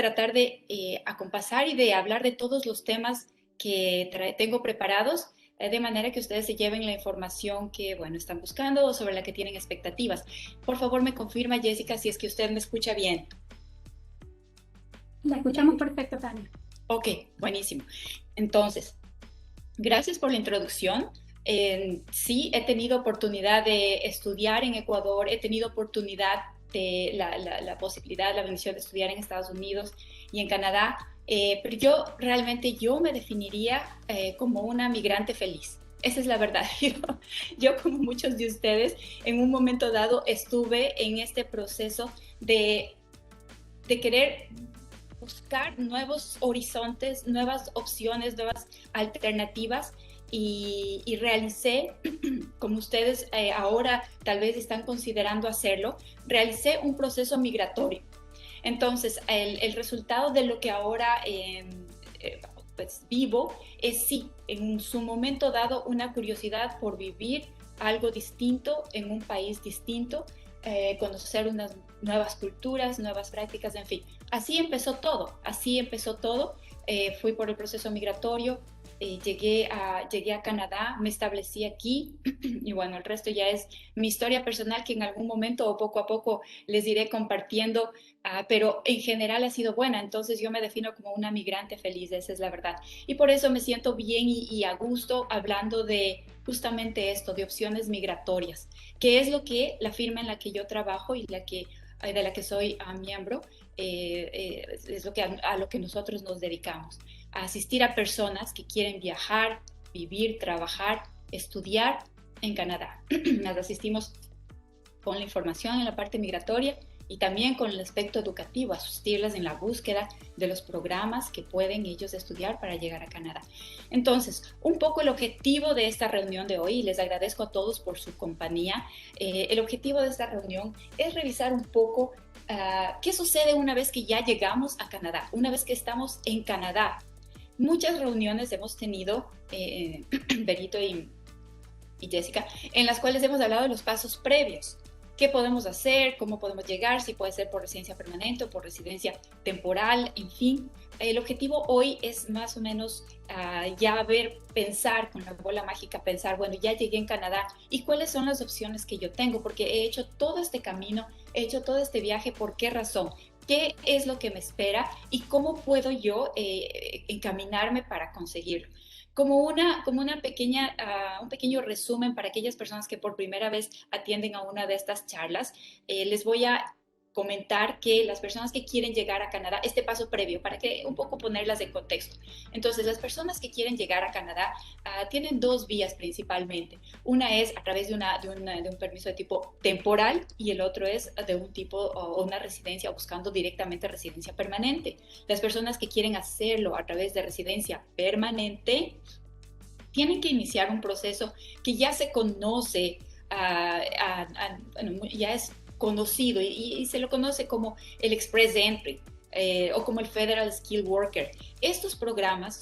tratar de acompasar y de hablar de todos los temas que tengo preparados, de manera que ustedes se lleven la información que, bueno, están buscando o sobre la que tienen expectativas. Por favor, me confirma, Jessica, si es que usted me escucha bien. La escuchamos perfecto, Tania. Ok, buenísimo. Entonces, gracias por la introducción. Sí, he tenido oportunidad de estudiar en Ecuador, he tenido oportunidad de la posibilidad, la bendición de estudiar en Estados Unidos y en Canadá, pero yo me definiría como una migrante feliz. Esa es la verdad. Yo, como muchos de ustedes, en un momento dado estuve en este proceso de querer buscar nuevos horizontes, nuevas opciones, nuevas alternativas y realicé, como ustedes ahora tal vez están considerando hacerlo, realicé un proceso migratorio. Entonces, el resultado de lo que ahora pues vivo es sí, en su momento dado, una curiosidad por vivir algo distinto en un país distinto, conocer unas nuevas culturas, nuevas prácticas, en fin. Así empezó todo, así empezó todo. Fui por el proceso migratorio, llegué a Canadá, me establecí aquí y bueno, el resto ya es mi historia personal que en algún momento o poco a poco les iré compartiendo, pero en general ha sido buena, entonces yo me defino como una migrante feliz, esa es la verdad. Y por eso me siento bien y a gusto hablando de justamente esto, de opciones migratorias, que es lo que la firma en la que yo trabajo y de la que soy miembro, es a lo que nosotros nos dedicamos, a asistir a personas que quieren viajar, vivir, trabajar, estudiar en Canadá. Las asistimos con la información en la parte migratoria y también con el aspecto educativo, asistirlas en la búsqueda de los programas que pueden ellos estudiar para llegar a Canadá. Entonces, un poco el objetivo de esta reunión de hoy, y les agradezco a todos por su compañía, el objetivo de esta reunión es revisar un poco qué sucede una vez que ya llegamos a Canadá, una vez que estamos en Canadá. Muchas reuniones hemos tenido, Berito y Jessica, en las cuales hemos hablado de los pasos previos. ¿Qué podemos hacer? ¿Cómo podemos llegar? Si puede ser por residencia permanente o por residencia temporal, en fin. El objetivo hoy es más o menos ya pensar con la bola mágica, pensar, bueno, ya llegué en Canadá y cuáles son las opciones que yo tengo, porque he hecho todo este camino, he hecho todo este viaje, ¿por qué razón? ¿Qué es lo que me espera y cómo puedo yo encaminarme para conseguirlo? Como una pequeña, un pequeño resumen para aquellas personas que por primera vez atienden a una de estas charlas, les voy a comentar que las personas que quieren llegar a Canadá, este paso previo, para que un poco ponerlas en contexto. Entonces, las personas que quieren llegar a Canadá tienen dos vías principalmente. Una es a través de un permiso de tipo temporal y el otro es de un tipo o una residencia buscando directamente residencia permanente. Las personas que quieren hacerlo a través de residencia permanente tienen que iniciar un proceso que ya se conoce, bueno, ya es conocido y se lo conoce como el Express Entry. O como el Federal Skilled Worker. Estos programas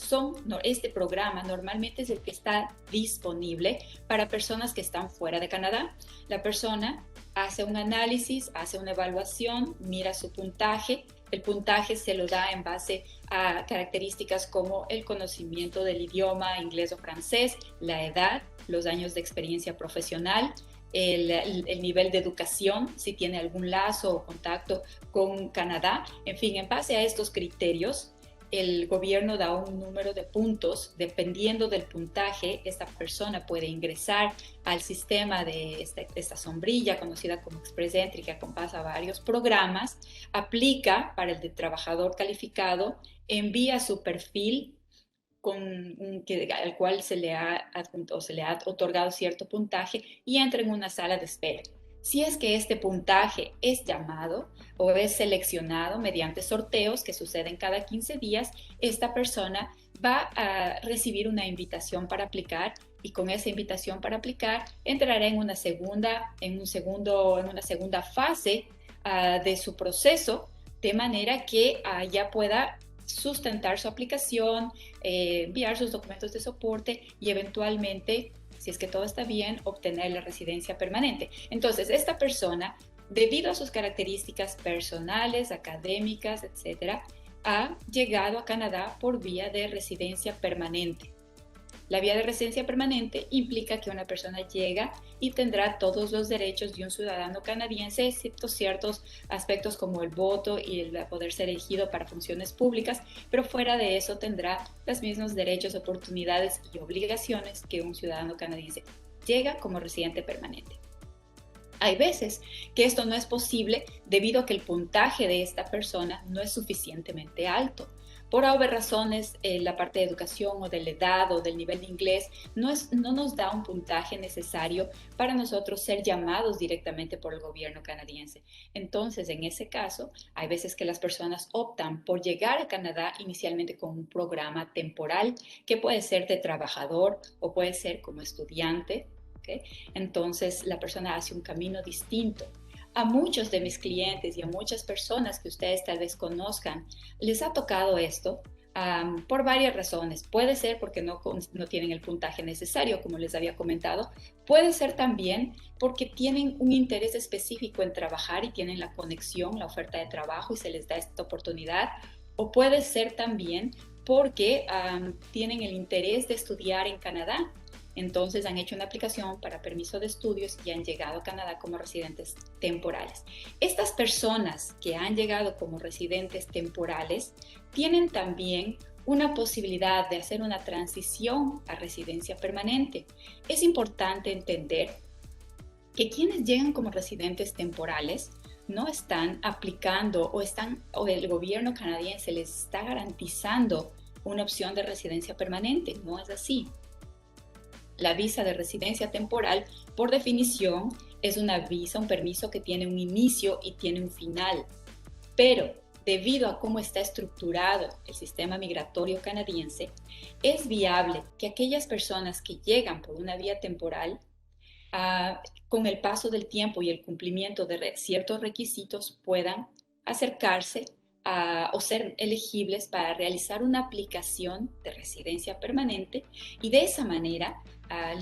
este programa normalmente es el que está disponible para personas que están fuera de Canadá. La persona hace un análisis, hace una evaluación, mira su puntaje. El puntaje se lo da en base a características como el conocimiento del idioma inglés o francés, la edad, los años de experiencia profesional, el nivel de educación, si tiene algún lazo o contacto con Canadá. En fin, en base a estos criterios, el gobierno da un número de puntos. Dependiendo del puntaje, esta persona puede ingresar al sistema de esta sombrilla conocida como Express Entry, que acompasa varios programas, aplica para el de trabajador calificado, envía su perfil al cual se le ha otorgado cierto puntaje y entra en una sala de espera. Si es que este puntaje es llamado o es seleccionado mediante sorteos que suceden cada 15 días, esta persona va a recibir una invitación para aplicar y con esa invitación para aplicar entrará en una segunda fase de su proceso, de manera que ya pueda sustentar su aplicación, enviar sus documentos de soporte y eventualmente, si es que todo está bien, obtener la residencia permanente. Entonces, esta persona, debido a sus características personales, académicas, etcétera, ha llegado a Canadá por vía de residencia permanente. La vía de residencia permanente implica que una persona llega y tendrá todos los derechos de un ciudadano canadiense, excepto ciertos aspectos como el voto y el poder ser elegido para funciones públicas, pero fuera de eso tendrá los mismos derechos, oportunidades y obligaciones que un ciudadano canadiense. Llega como residente permanente. Hay veces que esto no es posible debido a que el puntaje de esta persona no es suficientemente alto. Por obvias razones, la parte de educación o de la edad o del nivel de inglés no nos da un puntaje necesario para nosotros ser llamados directamente por el gobierno canadiense. Entonces, en ese caso, hay veces que las personas optan por llegar a Canadá inicialmente con un programa temporal que puede ser de trabajador o puede ser como estudiante. ¿Okay? Entonces, la persona hace un camino distinto. A muchos de mis clientes y a muchas personas que ustedes tal vez conozcan, les ha tocado esto por varias razones. Puede ser porque no tienen el puntaje necesario, como les había comentado. Puede ser también porque tienen un interés específico en trabajar y tienen la conexión, la oferta de trabajo y se les da esta oportunidad. O puede ser también porque tienen el interés de estudiar en Canadá. Entonces han hecho una aplicación para permiso de estudios y han llegado a Canadá como residentes temporales. Estas personas que han llegado como residentes temporales tienen también una posibilidad de hacer una transición a residencia permanente. Es importante entender que quienes llegan como residentes temporales no están aplicando o el gobierno canadiense les está garantizando una opción de residencia permanente. No es así. La visa de residencia temporal, por definición, es una visa, un permiso que tiene un inicio y tiene un final. Pero debido a cómo está estructurado el sistema migratorio canadiense, es viable que aquellas personas que llegan por una vía temporal, con el paso del tiempo y el cumplimiento de ciertos requisitos, puedan acercarse o ser elegibles para realizar una aplicación de residencia permanente y de esa manera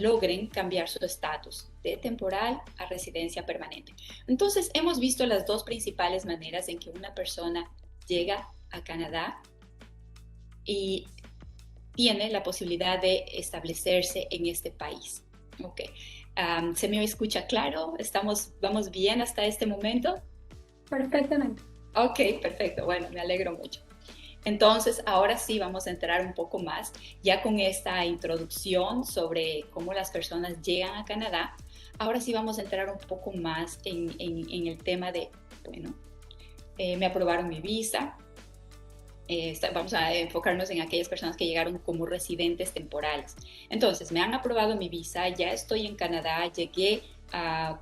logren cambiar su estatus de temporal a residencia permanente. Entonces, hemos visto las dos principales maneras en que una persona llega a Canadá y tiene la posibilidad de establecerse en este país. Okay. ¿Se me escucha claro? ¿Vamos bien hasta este momento? Perfectamente. Ok, perfecto. Bueno, me alegro mucho. Entonces, ahora sí vamos a entrar un poco más, ya con esta introducción sobre cómo las personas llegan a Canadá. Ahora sí vamos a entrar un poco más en el tema de, bueno, me aprobaron mi visa. Vamos a enfocarnos en aquellas personas que llegaron como residentes temporales. Entonces, me han aprobado mi visa, ya estoy en Canadá, llegué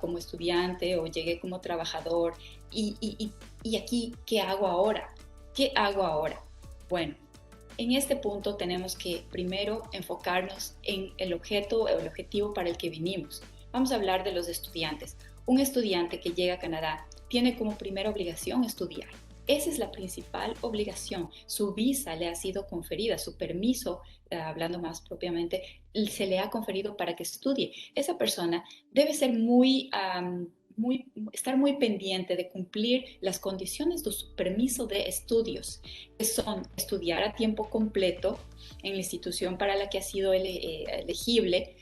como estudiante o llegué como trabajador. Y aquí, ¿qué hago ahora? ¿Qué hago ahora? Bueno, en este punto tenemos que primero enfocarnos en el objetivo para el que vinimos. Vamos a hablar de los estudiantes. Un estudiante que llega a Canadá tiene como primera obligación estudiar. Esa es la principal obligación. Su visa le ha sido conferida, su permiso, hablando más propiamente, se le ha conferido para que estudie. Esa persona debe ser estar muy pendiente de cumplir las condiciones de su permiso de estudios, que son estudiar a tiempo completo en la institución para la que ha sido elegible.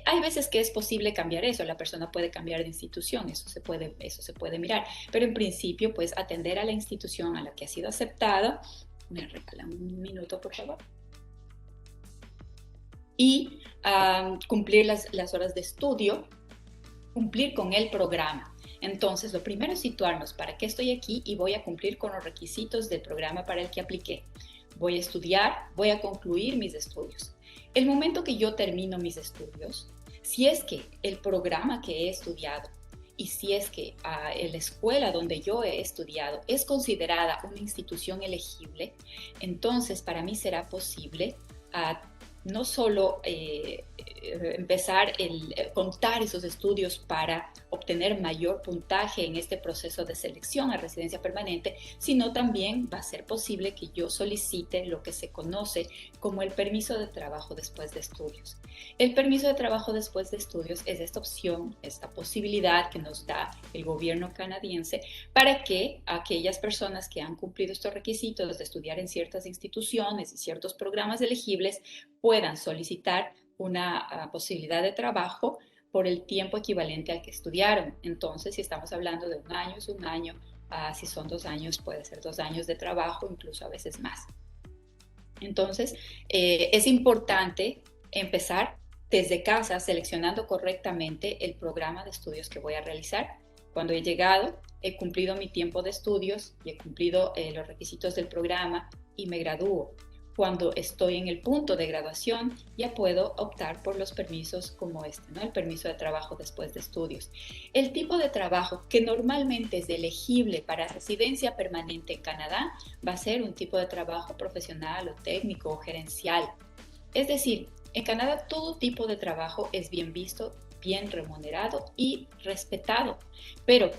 Hay veces que es posible cambiar eso, la persona puede cambiar de institución, eso se puede mirar, pero en principio, pues atender a la institución a la que ha sido aceptada. Me regalan un minuto, por favor. Y cumplir las horas de estudio, cumplir con el programa. Entonces, lo primero es situarnos, ¿para qué estoy aquí? Y voy a cumplir con los requisitos del programa para el que apliqué. Voy a estudiar, voy a concluir mis estudios. El momento que yo termino mis estudios, si es que el programa que he estudiado y si es que la escuela donde yo he estudiado es considerada una institución elegible, entonces para mí será posible no solo empezar a contar esos estudios para obtener mayor puntaje en este proceso de selección a residencia permanente, sino también va a ser posible que yo solicite lo que se conoce como el permiso de trabajo después de estudios. El permiso de trabajo después de estudios es esta opción, esta posibilidad que nos da el gobierno canadiense para que aquellas personas que han cumplido estos requisitos de estudiar en ciertas instituciones y ciertos programas elegibles puedan solicitar una posibilidad de trabajo por el tiempo equivalente al que estudiaron. Entonces, si estamos hablando de un año, es un año. Si son 2 años, puede ser 2 años de trabajo, incluso a veces más. Entonces, es importante empezar desde casa seleccionando correctamente el programa de estudios que voy a realizar. Cuando he llegado, he cumplido mi tiempo de estudios y he cumplido los requisitos del programa y me gradúo. Cuando estoy en el punto de graduación, ya puedo optar por los permisos como este, ¿no? El permiso de trabajo después de estudios. El tipo de trabajo que normalmente es elegible para residencia permanente en Canadá va a ser un tipo de trabajo profesional o técnico o gerencial. Es decir, en Canadá todo tipo de trabajo es bien visto, bien remunerado y respetado, pero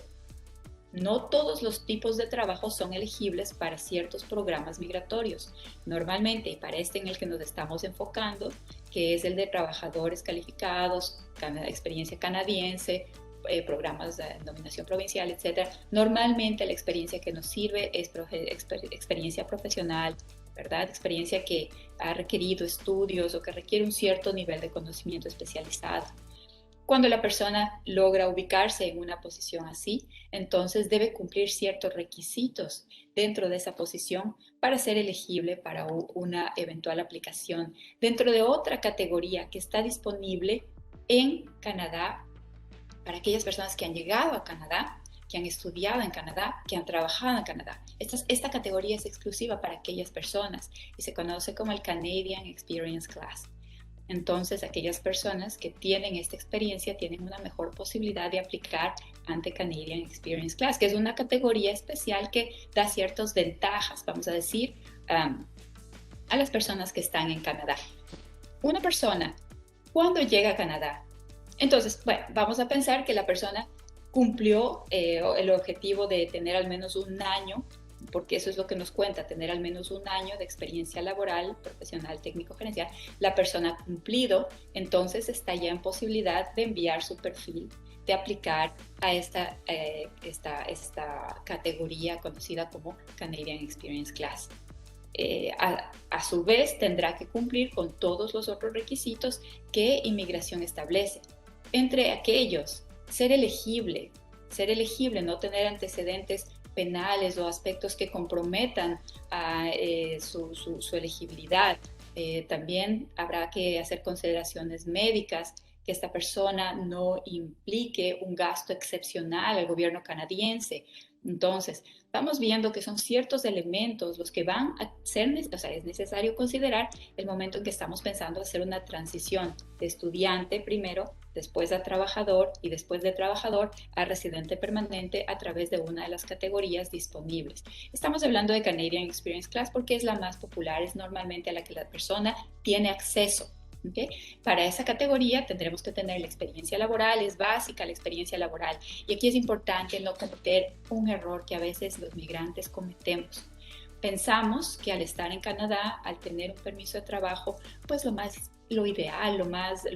no todos los tipos de trabajo son elegibles para ciertos programas migratorios. Normalmente, y para este en el que nos estamos enfocando, que es el de trabajadores calificados, experiencia canadiense, programas de nominación provincial, etc. Normalmente la experiencia que nos sirve es experiencia profesional, ¿verdad? Experiencia que ha requerido estudios o que requiere un cierto nivel de conocimiento especializado. Cuando la persona logra ubicarse en una posición así, entonces debe cumplir ciertos requisitos dentro de esa posición para ser elegible para una eventual aplicación dentro de otra categoría que está disponible en Canadá para aquellas personas que han llegado a Canadá, que han estudiado en Canadá, que han trabajado en Canadá. Esta categoría es exclusiva para aquellas personas y se conoce como el Canadian Experience Class. Entonces, aquellas personas que tienen esta experiencia tienen una mejor posibilidad de aplicar ante Canadian Experience Class, que es una categoría especial que da ciertas ventajas, vamos a decir, a las personas que están en Canadá. Una persona, cuando llega a Canadá, entonces, bueno, vamos a pensar que la persona cumplió el objetivo de tener al menos un año, porque eso es lo que nos cuenta, tener al menos un año de experiencia laboral, profesional, técnico, gerencial. La persona ha cumplido, entonces está ya en posibilidad de enviar su perfil, de aplicar a esta categoría conocida como Canadian Experience Class. A su vez tendrá que cumplir con todos los otros requisitos que inmigración establece. Entre aquellos, ser elegible, no tener antecedentes penales o aspectos que comprometan su elegibilidad. También habrá que hacer consideraciones médicas, que esta persona no implique un gasto excepcional al gobierno canadiense. Entonces, vamos viendo que son ciertos elementos los que van a ser, o sea, es necesario considerar el momento en que estamos pensando hacer una transición de estudiante primero, después a trabajador y después de trabajador a residente permanente a través de una de las categorías disponibles. Estamos hablando de Canadian Experience Class porque es la más popular, es normalmente a la que la persona tiene acceso. ¿Okay? Para esa categoría tendremos que tener la experiencia laboral, es básica la experiencia laboral. Y aquí es importante no cometer un error que a veces los migrantes cometemos. Pensamos que al estar en Canadá, al tener un permiso de trabajo, pues lo ideal, lo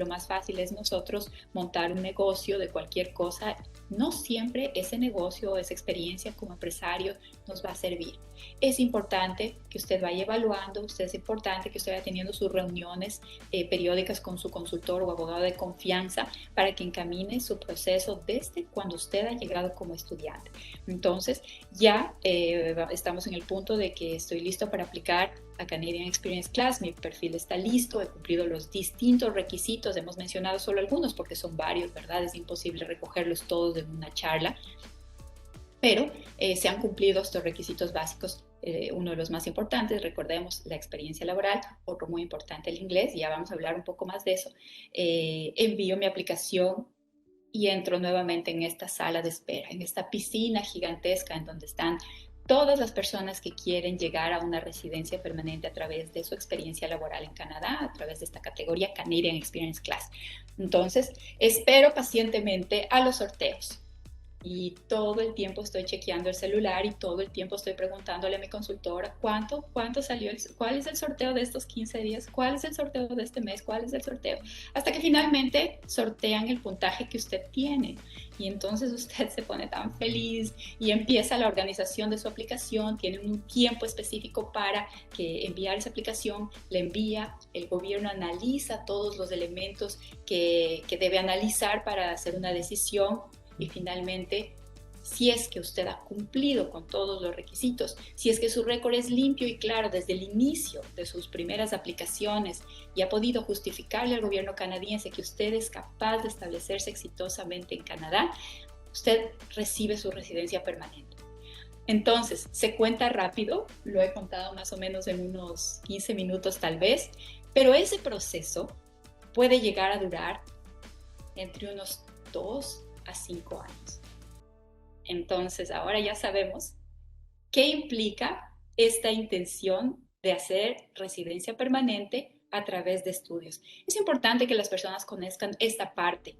más fácil es nosotros montar un negocio de cualquier cosa. No siempre ese negocio o esa experiencia como empresario nos va a servir. Es importante que usted vaya evaluando, es importante que usted vaya teniendo sus reuniones periódicas con su consultor o abogado de confianza para que encamine su proceso desde cuando usted ha llegado como estudiante. Entonces, ya estamos en el punto de que estoy listo para aplicar a Canadian Experience Class, mi perfil está listo, he cumplido los distintos requisitos, hemos mencionado solo algunos porque son varios, ¿verdad? Es imposible recogerlos todos en una charla, pero se han cumplido estos requisitos básicos. Uno de los más importantes, recordemos, la experiencia laboral, otro muy importante, el inglés, y ya vamos a hablar un poco más de eso. Envío mi aplicación y entro nuevamente en esta sala de espera, en esta piscina gigantesca en donde están todas las personas que quieren llegar a una residencia permanente a través de su experiencia laboral en Canadá, a través de esta categoría Canadian Experience Class. Entonces, espero pacientemente a los sorteos. Y todo el tiempo estoy chequeando el celular y todo el tiempo estoy preguntándole a mi consultora cuánto salió, cuál es el sorteo de estos 15 días, cuál es el sorteo de este mes, cuál es el sorteo, hasta que finalmente sortean el puntaje que usted tiene. Y entonces usted se pone tan feliz y empieza la organización de su aplicación, tiene un tiempo específico para que enviar esa aplicación, la envía, el gobierno analiza todos los elementos que debe analizar para hacer una decisión. Y finalmente, si es que usted ha cumplido con todos los requisitos, si es que su récord es limpio y claro desde el inicio de sus primeras aplicaciones y ha podido justificarle al gobierno canadiense que usted es capaz de establecerse exitosamente en Canadá, usted recibe su residencia permanente. Entonces, se cuenta rápido, lo he contado más o menos en unos 15 minutos tal vez, pero ese proceso puede llegar a durar entre unos 2 a 5 años. Entonces, ahora ya sabemos qué implica esta intención de hacer residencia permanente a través de estudios. Es importante que las personas conozcan esta parte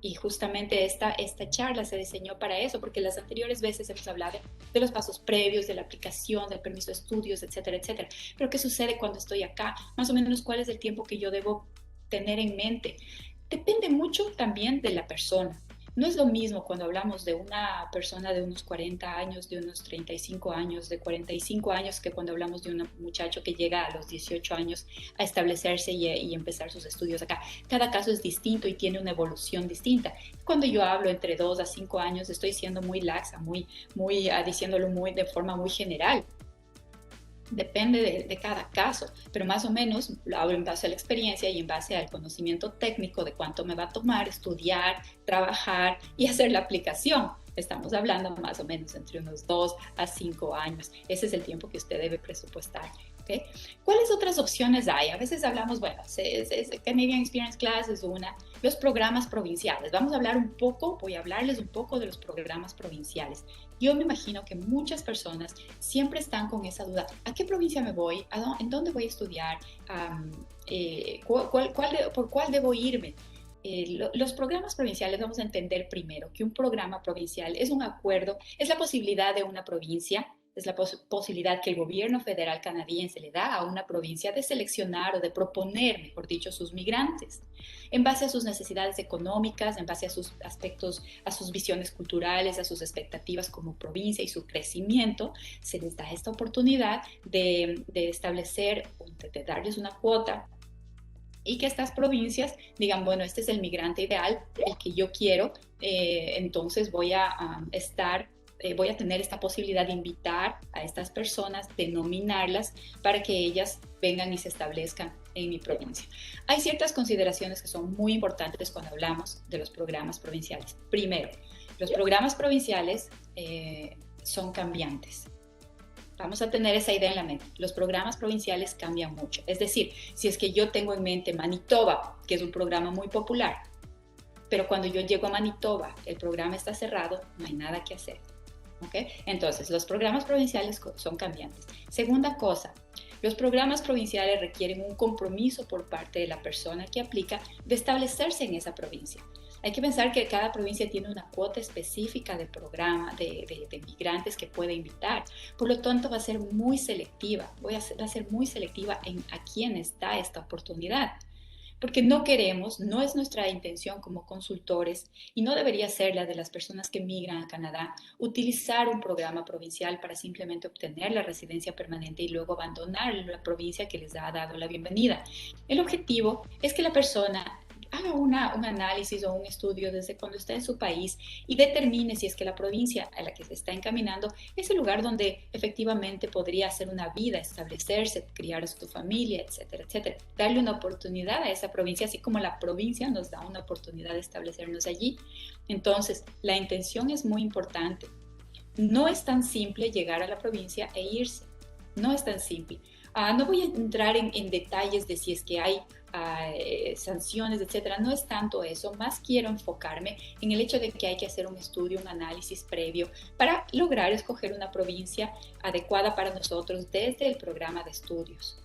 y justamente esta charla se diseñó para eso, porque las anteriores veces hemos hablado de los pasos previos, de la aplicación, del permiso de estudios, etcétera, etcétera. Pero ¿qué sucede cuando estoy acá? Más o menos, ¿cuál es el tiempo que yo debo tener en mente? Depende mucho también de la persona. No es lo mismo cuando hablamos de una persona de unos 40 años, de unos 35 años, de 45 años, que cuando hablamos de un muchacho que llega a los 18 años a establecerse y empezar sus estudios acá. Cada caso es distinto y tiene una evolución distinta. Cuando yo hablo entre 2 a 5 años, estoy siendo muy laxa, diciéndolo de forma muy general. Depende de cada caso, pero más o menos lo hablo en base a la experiencia y en base al conocimiento técnico de cuánto me va a tomar estudiar, trabajar y hacer la aplicación. Estamos hablando más o menos entre unos 2 a 5 años. Ese es el tiempo que usted debe presupuestar. ¿Okay? ¿Cuáles otras opciones hay? A veces hablamos, bueno, Canadian Experience Class es una, los programas provinciales. Voy a hablarles un poco de los programas provinciales. Yo me imagino que muchas personas siempre están con esa duda, ¿a qué provincia me voy? ¿En dónde voy a estudiar? ¿Por cuál debo irme? Los programas provinciales, vamos a entender primero que un programa provincial es un acuerdo, es la posibilidad de una provincia, es la posibilidad que el gobierno federal canadiense le da a una provincia de seleccionar o de proponer, mejor dicho, sus migrantes, en base a sus necesidades económicas, en base a sus aspectos, a sus visiones culturales, a sus expectativas como provincia y su crecimiento. Se les da esta oportunidad de establecer, de darles una cuota y que estas provincias digan, bueno, este es el migrante ideal, el que yo quiero, entonces voy a tener esta posibilidad de invitar a estas personas, de nominarlas para que ellas vengan y se establezcan en mi provincia. Hay ciertas consideraciones que son muy importantes cuando hablamos de los programas provinciales. Primero, los programas provinciales son cambiantes. Vamos a tener esa idea en la mente. Los programas provinciales cambian mucho. Es decir, si es que yo tengo en mente Manitoba, que es un programa muy popular, pero cuando yo llego a Manitoba, el programa está cerrado, no hay nada que hacer. ¿Okay? Entonces, los programas provinciales son cambiantes. Segunda cosa, los programas provinciales requieren un compromiso por parte de la persona que aplica de establecerse en esa provincia. Hay que pensar que cada provincia tiene una cuota específica de programa de migrantes que puede invitar. Por lo tanto, va a ser muy selectiva. Va a ser muy selectiva en a quién está esta oportunidad. Porque no es nuestra intención como consultores y no debería ser la de las personas que migran a Canadá, utilizar un programa provincial para simplemente obtener la residencia permanente y luego abandonar la provincia que les ha dado la bienvenida. El objetivo es que la persona haga un análisis o un estudio desde cuando está en su país y determine si es que la provincia a la que se está encaminando es el lugar donde efectivamente podría hacer una vida, establecerse, criar a su familia, etcétera, etcétera. Darle una oportunidad a esa provincia, así como la provincia nos da una oportunidad de establecernos allí. Entonces, la intención es muy importante. No es tan simple llegar a la provincia e irse. No es tan simple. No voy a entrar en detalles de si es que hay sanciones, etcétera. No es tanto eso, más quiero enfocarme en el hecho de que hay que hacer un estudio, un análisis previo para lograr escoger una provincia adecuada para nosotros desde el programa de estudios,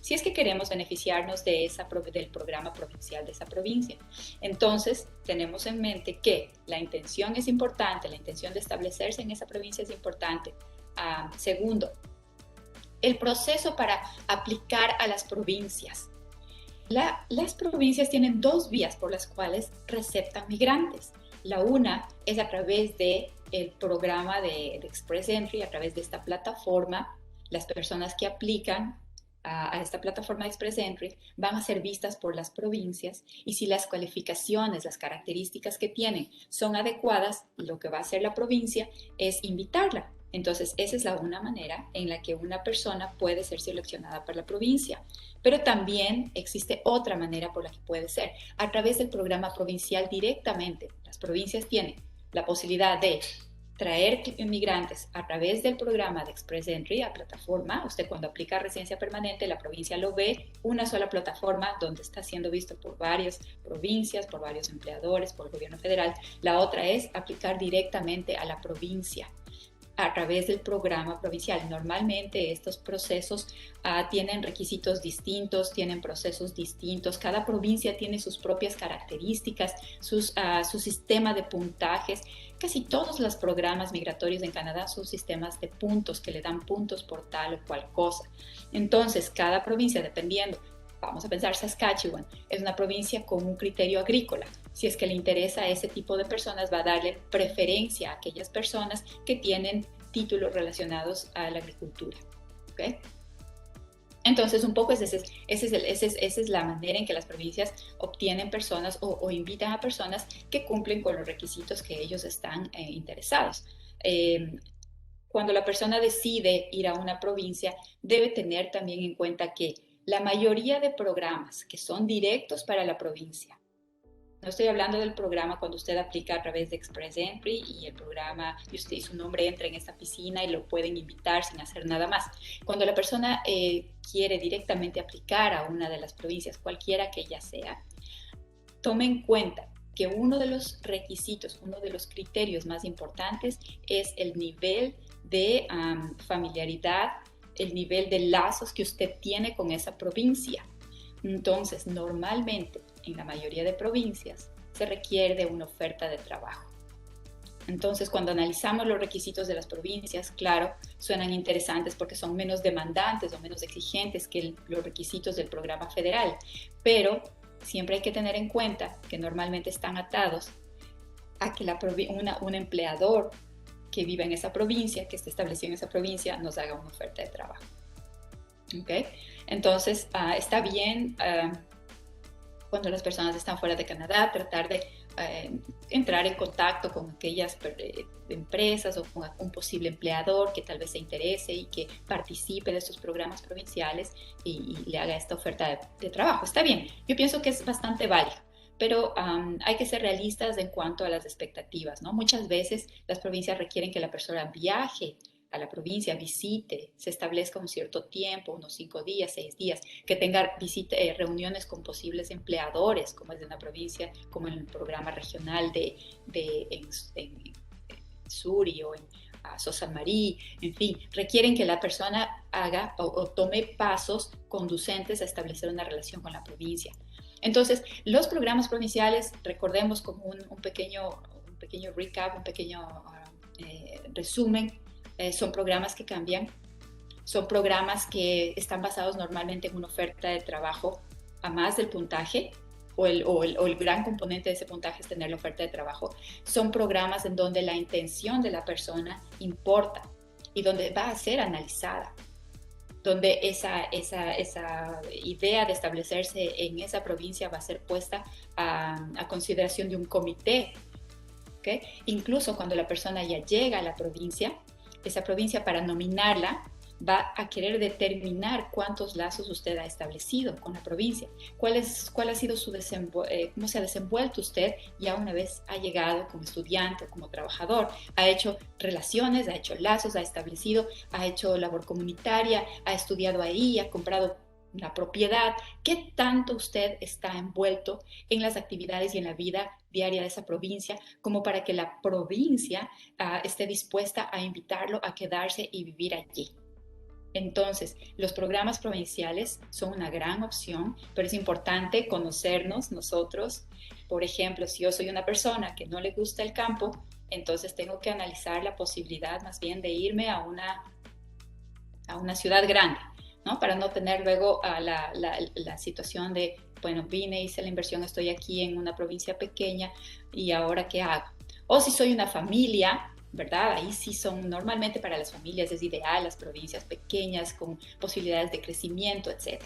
si es que queremos beneficiarnos del programa provincial de esa provincia. Entonces, tenemos en mente que la intención es importante, la intención de establecerse en esa provincia es importante. Segundo, el proceso para aplicar a las provincias. Las provincias tienen dos vías por las cuales receptan migrantes. La una es a través del programa de Express Entry, a través de esta plataforma. Las personas que aplican a esta plataforma de Express Entry van a ser vistas por las provincias, y si las cualificaciones, las características que tienen son adecuadas, lo que va a hacer la provincia es invitarla. Entonces, esa es una manera en la que una persona puede ser seleccionada por la provincia. Pero también existe otra manera por la que puede ser, a través del programa provincial directamente. Las provincias tienen la posibilidad de traer inmigrantes a través del programa de Express Entry a plataforma. Usted, cuando aplica residencia permanente, la provincia lo ve, una sola plataforma donde está siendo visto por varias provincias, por varios empleadores, por el gobierno federal. La otra es aplicar directamente a la provincia a través del programa provincial. Normalmente estos procesos tienen requisitos distintos, tienen procesos distintos. Cada provincia tiene sus propias características, su sistema de puntajes. Casi todos los programas migratorios en Canadá son sistemas de puntos que le dan puntos por tal o cual cosa. Entonces, cada provincia, dependiendo, vamos a pensar Saskatchewan, es una provincia con un criterio agrícola. Si es que le interesa a ese tipo de personas, va a darle preferencia a aquellas personas que tienen títulos relacionados a la agricultura. ¿Okay? Entonces, un poco esa es la manera en que las provincias obtienen personas o invitan a personas que cumplen con los requisitos que ellos están interesados. Cuando la persona decide ir a una provincia, debe tener también en cuenta que la mayoría de programas que son directos para la provincia, no estoy hablando del programa cuando usted aplica a través de Express Entry y el programa, y usted y su nombre entra en esta piscina y lo pueden invitar sin hacer nada más. Cuando la persona quiere directamente aplicar a una de las provincias, cualquiera que ella sea, tome en cuenta que uno de los requisitos, uno de los criterios más importantes es el nivel de familiaridad, el nivel de lazos que usted tiene con esa provincia. Entonces, normalmente, en la mayoría de provincias, se requiere de una oferta de trabajo. Entonces, cuando analizamos los requisitos de las provincias, claro, suenan interesantes porque son menos demandantes o menos exigentes que los requisitos del programa federal, pero siempre hay que tener en cuenta que normalmente están atados a que un empleador que viva en esa provincia, que esté establecido en esa provincia, nos haga una oferta de trabajo. ¿Okay? Entonces, está bien cuando las personas están fuera de Canadá, tratar de entrar en contacto con aquellas empresas o con un posible empleador que tal vez se interese y que participe de estos programas provinciales y le haga esta oferta de trabajo. Está bien, yo pienso que es bastante válido, pero hay que ser realistas en cuanto a las expectativas, ¿no? Muchas veces las provincias requieren que la persona viaje a la provincia, visite, se establezca un cierto tiempo, unos 5 días, 6 días, que tenga reuniones con posibles empleadores, como es de una provincia, como en el programa regional en Suri o en Sault Ste. Marie, en fin, requieren que la persona haga o tome pasos conducentes a establecer una relación con la provincia. Entonces, los programas provinciales, recordemos como un pequeño recap, un pequeño resumen, son programas que cambian, son programas que están basados normalmente en una oferta de trabajo a más del puntaje, o el gran componente de ese puntaje es tener la oferta de trabajo. Son programas en donde la intención de la persona importa y donde va a ser analizada, donde esa idea de establecerse en esa provincia va a ser puesta a consideración de un comité. ¿Okay? Incluso cuando la persona ya llega a la provincia, esa provincia, para nominarla, va a querer determinar cuántos lazos usted ha establecido con la provincia, cuál ha sido cómo se ha desenvuelto usted ya una vez ha llegado como estudiante o como trabajador, ha hecho relaciones, ha hecho lazos, ha hecho labor comunitaria, ha estudiado ahí, ha comprado la propiedad, qué tanto usted está envuelto en las actividades y en la vida diaria de esa provincia, como para que la provincia esté dispuesta a invitarlo a quedarse y vivir allí. Entonces, los programas provinciales son una gran opción, pero es importante conocernos nosotros. Por ejemplo, si yo soy una persona que no le gusta el campo, entonces tengo que analizar la posibilidad más bien de irme a una ciudad grande, ¿no? Para no tener luego la situación de, bueno, vine, hice la inversión, estoy aquí en una provincia pequeña y ahora ¿qué hago? O si soy una familia, ¿verdad? Ahí sí son, normalmente para las familias es ideal las provincias pequeñas con posibilidades de crecimiento, etc.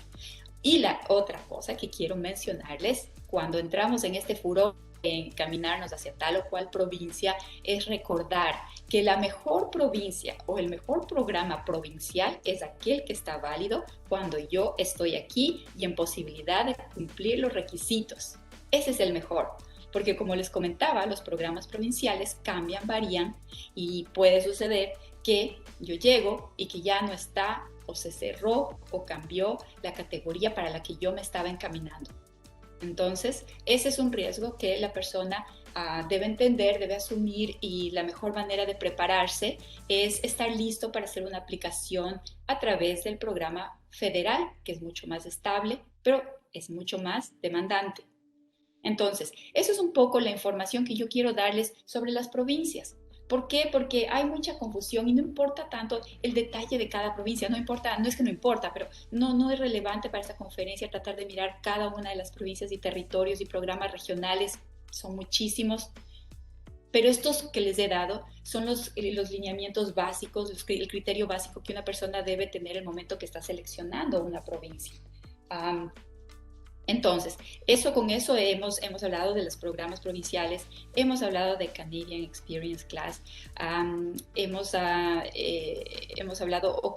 Y la otra cosa que quiero mencionarles, cuando entramos en este furor en caminarnos hacia tal o cual provincia, es recordar que la mejor provincia o el mejor programa provincial es aquel que está válido cuando yo estoy aquí y en posibilidad de cumplir los requisitos. Ese es el mejor, porque como les comentaba, los programas provinciales cambian, varían y puede suceder que yo llego y que ya no está o se cerró o cambió la categoría para la que yo me estaba encaminando. Entonces, ese es un riesgo que la persona debe entender, debe asumir, y la mejor manera de prepararse es estar listo para hacer una aplicación a través del programa federal, que es mucho más estable, pero es mucho más demandante. Entonces, eso es un poco la información que yo quiero darles sobre las provincias. ¿Por qué? Porque hay mucha confusión y no importa tanto el detalle de cada provincia, no importa, no es que no importa, pero no es relevante para esta conferencia tratar de mirar cada una de las provincias y territorios y programas regionales, son muchísimos, pero estos que les he dado son los lineamientos básicos, el criterio básico que una persona debe tener en el momento que está seleccionando una provincia. Entonces, con eso hemos hablado de los programas provinciales, hemos hablado de Canadian Experience Class, hemos hablado,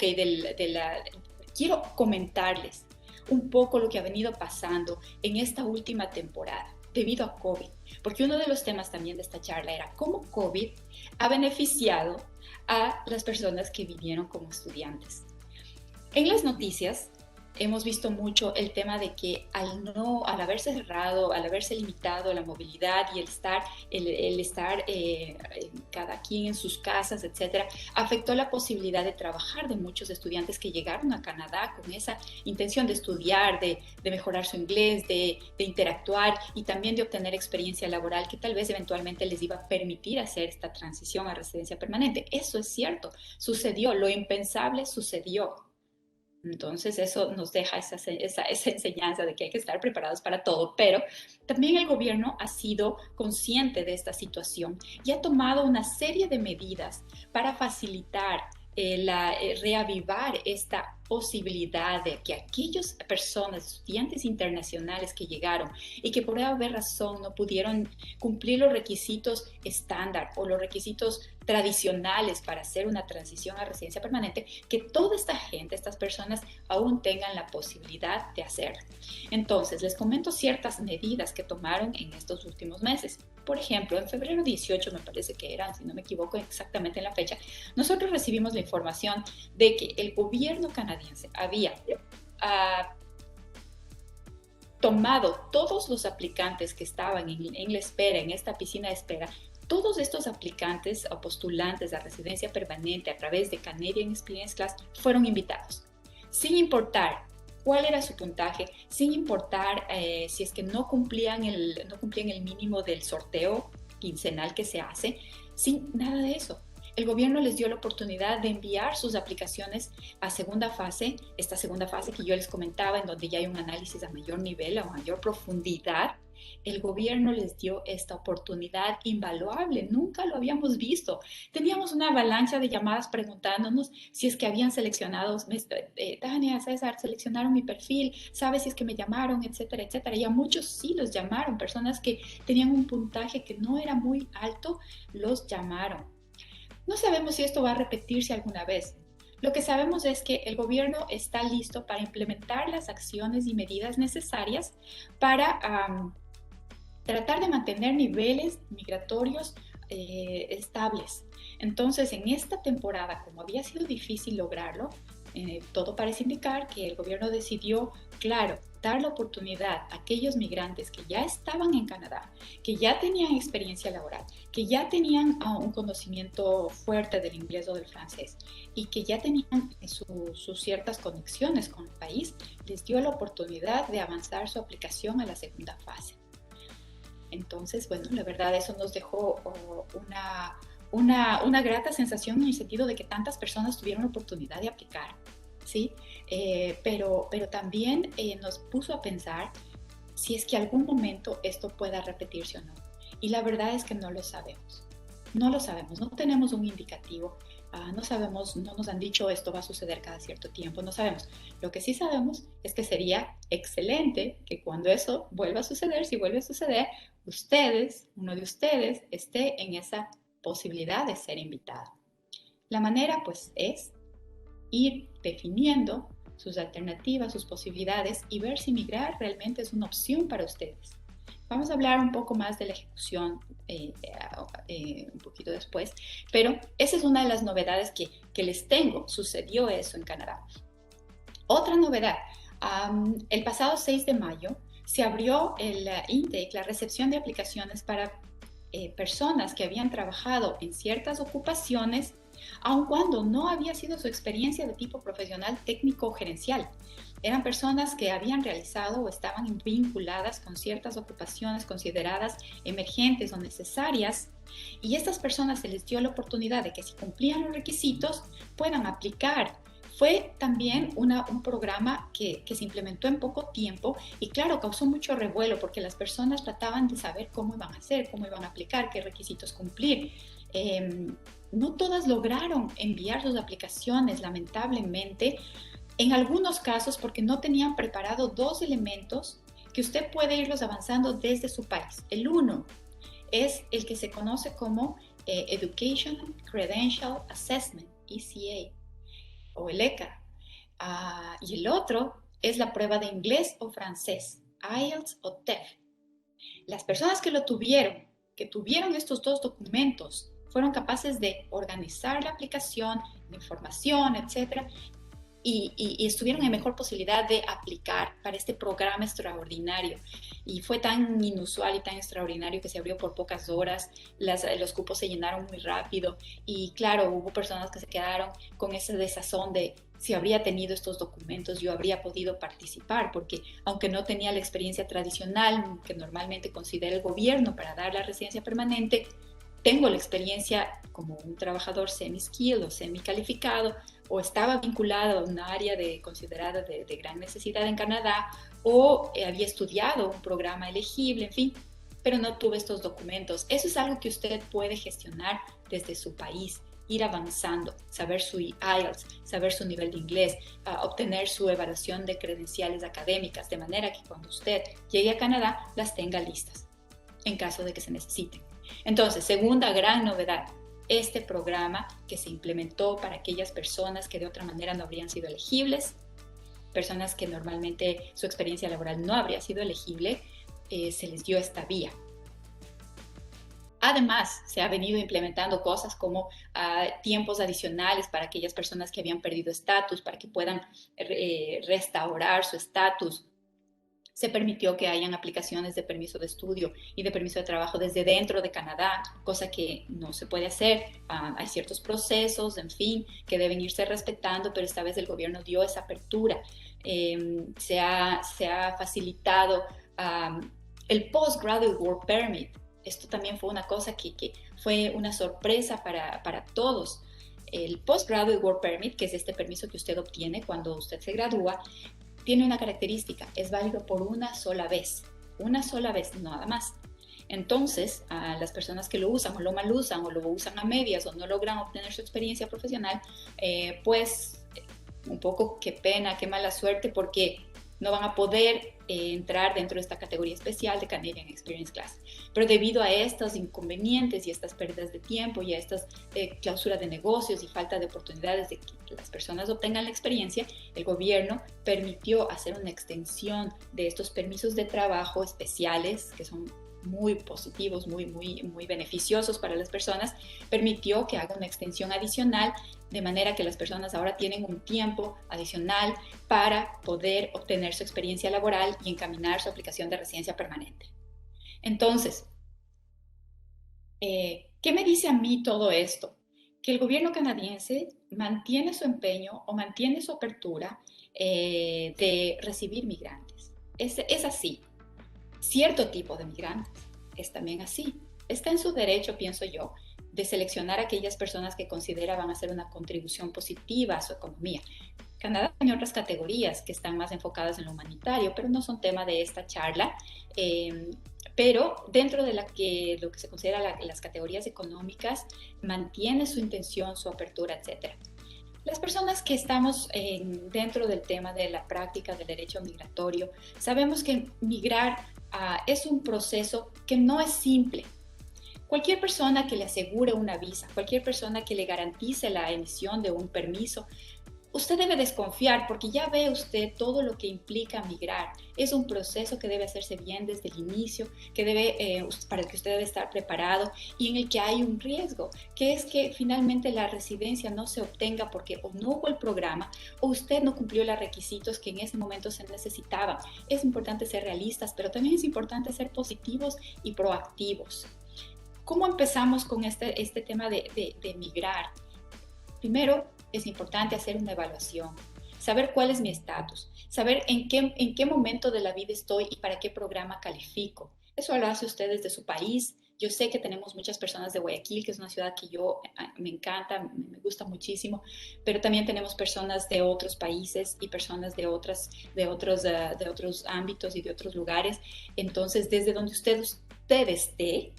quiero comentarles un poco lo que ha venido pasando en esta última temporada debido a COVID, porque uno de los temas también de esta charla era cómo COVID ha beneficiado a las personas que vinieron como estudiantes. En las noticias hemos visto mucho el tema de que al haberse cerrado, al haberse limitado la movilidad y el estar cada quien en sus casas, etcétera, afectó la posibilidad de trabajar de muchos estudiantes que llegaron a Canadá con esa intención de estudiar, de mejorar su inglés, de interactuar y también de obtener experiencia laboral que tal vez eventualmente les iba a permitir hacer esta transición a residencia permanente. Eso es cierto, sucedió, lo impensable sucedió. Entonces eso nos deja esa enseñanza de que hay que estar preparados para todo, pero también el gobierno ha sido consciente de esta situación y ha tomado una serie de medidas para facilitar reavivar esta posibilidad de que aquellas personas, estudiantes internacionales que llegaron y que por haber razón no pudieron cumplir los requisitos estándar o los requisitos tradicionales para hacer una transición a residencia permanente, que toda esta gente, estas personas, aún tengan la posibilidad de hacerlo. Entonces, les comento ciertas medidas que tomaron en estos últimos meses. Por ejemplo, en febrero 18, me parece que era, si no me equivoco exactamente en la fecha, nosotros recibimos la información de que el gobierno canadiense había tomado todos los aplicantes que estaban en la espera, en esta piscina de espera. Todos estos aplicantes o postulantes a residencia permanente a través de Canadian Experience Class fueron invitados, sin importar cuál era su puntaje, sin importar si es que no cumplían el mínimo del sorteo quincenal que se hace, sin nada de eso. El gobierno les dio la oportunidad de enviar sus aplicaciones a segunda fase, esta segunda fase que yo les comentaba, en donde ya hay un análisis a mayor nivel, a mayor profundidad. El gobierno les dio esta oportunidad invaluable, nunca lo habíamos visto. Teníamos una avalancha de llamadas preguntándonos si es que habían seleccionado, Tania, César, seleccionaron mi perfil, ¿sabes si es que me llamaron, etcétera, etcétera? Y a muchos sí los llamaron, personas que tenían un puntaje que no era muy alto, los llamaron. No sabemos si esto va a repetirse alguna vez. Lo que sabemos es que el gobierno está listo para implementar las acciones y medidas necesarias para tratar de mantener niveles migratorios estables. Entonces, en esta temporada, como había sido difícil lograrlo, todo parece indicar que el gobierno decidió, claro, dar la oportunidad a aquellos migrantes que ya estaban en Canadá, que ya tenían experiencia laboral, que ya tenían un conocimiento fuerte del inglés o del francés y que ya tenían sus ciertas conexiones con el país, les dio la oportunidad de avanzar su aplicación a la segunda fase. Entonces, bueno, la verdad eso nos dejó una grata sensación en el sentido de que tantas personas tuvieron la oportunidad de aplicar, ¿sí? Pero también nos puso a pensar si es que algún momento esto pueda repetirse o no. Y la verdad es que no lo sabemos. No lo sabemos, no tenemos un indicativo, no sabemos, no nos han dicho esto va a suceder cada cierto tiempo, no sabemos. Lo que sí sabemos es que sería excelente que cuando eso vuelva a suceder, si vuelve a suceder, uno de ustedes, esté en esa posibilidad de ser invitado. La manera pues es ir definiendo sus alternativas, sus posibilidades y ver si migrar realmente es una opción para ustedes. Vamos a hablar un poco más de la ejecución un poquito después, pero esa es una de las novedades que les tengo. Sucedió eso en Canadá. Otra novedad, el pasado 6 de mayo se abrió el intake, la recepción de aplicaciones para personas que habían trabajado en ciertas ocupaciones, aun cuando no había sido su experiencia de tipo profesional, técnico o gerencial. Eran personas que habían realizado o estaban vinculadas con ciertas ocupaciones consideradas emergentes o necesarias, y a estas personas se les dio la oportunidad de que si cumplían los requisitos puedan aplicar. Fue también un programa que se implementó en poco tiempo y claro, causó mucho revuelo porque las personas trataban de saber cómo iban a hacer, cómo iban a aplicar, qué requisitos cumplir. No todas lograron enviar sus aplicaciones, lamentablemente, en algunos casos porque no tenían preparado dos elementos que usted puede irlos avanzando desde su país. El uno es el que se conoce como Education Credential Assessment, ECA, o el ECA. Y el otro es la prueba de inglés o francés, IELTS o TEF. Las personas que tuvieron estos dos documentos, fueron capaces de organizar la aplicación, de información, etcétera, y estuvieron en mejor posibilidad de aplicar para este programa extraordinario. Y fue tan inusual y tan extraordinario que se abrió por pocas horas, los cupos se llenaron muy rápido y claro, hubo personas que se quedaron con ese desazón de si habría tenido estos documentos yo habría podido participar, porque aunque no tenía la experiencia tradicional que normalmente considera el gobierno para dar la residencia permanente, tengo la experiencia como un trabajador semi-skilled o semi-calificado, o estaba vinculado a un área considerada de gran necesidad en Canadá, o había estudiado un programa elegible, en fin, pero no tuve estos documentos. Eso es algo que usted puede gestionar desde su país, ir avanzando, saber su IELTS, saber su nivel de inglés, obtener su evaluación de credenciales académicas, de manera que cuando usted llegue a Canadá las tenga listas, en caso de que se necesiten. Entonces, segunda gran novedad, este programa que se implementó para aquellas personas que de otra manera no habrían sido elegibles, personas que normalmente su experiencia laboral no habría sido elegible, se les dio esta vía. Además, se ha venido implementando cosas como tiempos adicionales para aquellas personas que habían perdido estatus, para que puedan restaurar su estatus. Se permitió que hayan aplicaciones de permiso de estudio y de permiso de trabajo desde dentro de Canadá, cosa que no se puede hacer. Hay ciertos procesos, en fin, que deben irse respetando, pero esta vez el gobierno dio esa apertura. Se ha facilitado el Postgraduate Work Permit. Esto también fue una cosa que fue una sorpresa para todos. El Postgraduate Work Permit, que es este permiso que usted obtiene cuando usted se gradúa, tiene una característica, es válido por una sola vez, nada más. Entonces, a las personas que lo usan o lo mal usan o lo usan a medias o no logran obtener su experiencia profesional, pues un poco qué pena, qué mala suerte, porque no van a poder entrar dentro de esta categoría especial de Canadian Experience Class. Pero debido a estos inconvenientes y estas pérdidas de tiempo y a estas clausuras de negocios y falta de oportunidades de que las personas obtengan la experiencia, el gobierno permitió hacer una extensión de estos permisos de trabajo especiales, que son muy positivos, muy beneficiosos para las personas, permitió que haga una extensión adicional, de manera que las personas ahora tienen un tiempo adicional para poder obtener su experiencia laboral y encaminar su aplicación de residencia permanente. Entonces, ¿qué me dice a mí todo esto? Que el gobierno canadiense mantiene su empeño o mantiene su apertura de recibir migrantes. Es así. Cierto tipo de migrantes es también así. Está en su derecho, pienso yo, de seleccionar a aquellas personas que considera van a hacer una contribución positiva a su economía. Canadá tiene otras categorías que están más enfocadas en lo humanitario, pero no son tema de esta charla. Pero dentro de lo que se considera las categorías económicas, mantiene su intención, su apertura, etc. Las personas que estamos dentro del tema de la práctica del derecho migratorio, sabemos que migrar es un proceso que no es simple. Cualquier persona que le asegure una visa, cualquier persona que le garantice la emisión de un permiso, usted debe desconfiar porque ya ve usted todo lo que implica migrar. Es un proceso que debe hacerse bien desde el inicio, que para el que usted debe estar preparado y en el que hay un riesgo, que es que finalmente la residencia no se obtenga porque o no hubo el programa o usted no cumplió los requisitos que en ese momento se necesitaban. Es importante ser realistas, pero también es importante ser positivos y proactivos. ¿Cómo empezamos con este tema de migrar? Primero, es importante hacer una evaluación, saber cuál es mi estatus, saber en qué momento de la vida estoy y para qué programa califico. Eso lo hace usted desde su país. Yo sé que tenemos muchas personas de Guayaquil, que es una ciudad que me encanta, me gusta muchísimo, pero también tenemos personas de otros países y personas de otros ámbitos y de otros lugares. Entonces, desde donde usted esté,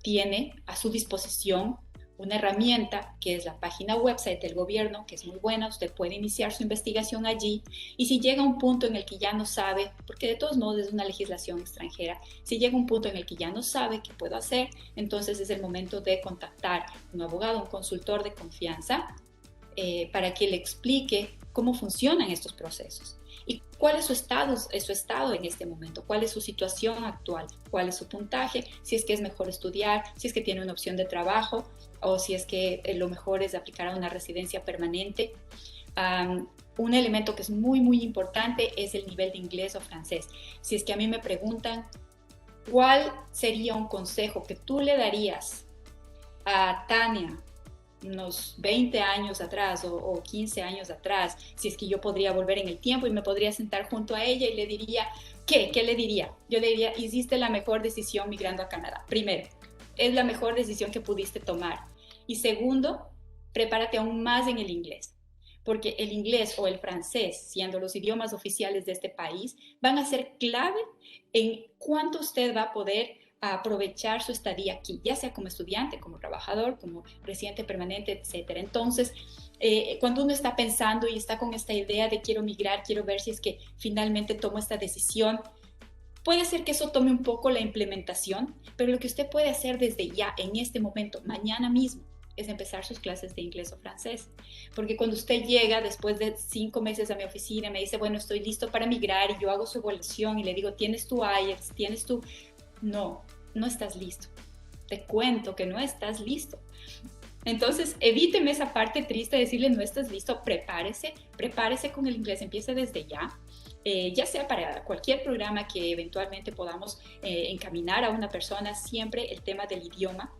tiene a su disposición una herramienta que es la página website del gobierno, que es muy buena. Usted puede iniciar su investigación allí y si llega un punto en el que ya no sabe, porque de todos modos es una legislación extranjera, si llega un punto en el que ya no sabe qué puedo hacer, entonces es el momento de contactar a un abogado, un consultor de confianza para que le explique cómo funcionan estos procesos y cuál es su estado en este momento, cuál es su situación actual, cuál es su puntaje, si es que es mejor estudiar, si es que tiene una opción de trabajo o si es que lo mejor es aplicar a una residencia permanente. Un elemento que es muy importante es el nivel de inglés o francés. Si es que a mí me preguntan cuál sería un consejo que tú le darías a Tania unos 20 años atrás o 15 años atrás, si es que yo podría volver en el tiempo y me podría sentar junto a ella y le diría, ¿qué le diría? Yo le diría, hiciste la mejor decisión migrando a Canadá. Primero, es la mejor decisión que pudiste tomar. Y segundo, prepárate aún más en el inglés, porque el inglés o el francés, siendo los idiomas oficiales de este país, van a ser clave en cuánto usted va a poder aprovechar su estadía aquí, ya sea como estudiante, como trabajador, como residente permanente, etcétera. Entonces, cuando uno está pensando y está con esta idea de quiero migrar, quiero ver si es que finalmente tomo esta decisión, puede ser que eso tome un poco la implementación, pero lo que usted puede hacer desde ya, en este momento, mañana mismo, es empezar sus clases de inglés o francés. Porque cuando usted llega después de 5 meses a mi oficina, me dice, bueno, estoy listo para migrar y yo hago su evaluación y le digo, ¿tienes tu IELTS? ¿Tienes tu...? No, no estás listo. Te cuento que no estás listo. Entonces, evíteme esa parte triste de decirle, no estás listo, prepárese con el inglés, empiece desde ya. Ya sea para cualquier programa que eventualmente podamos encaminar a una persona, siempre el tema del idioma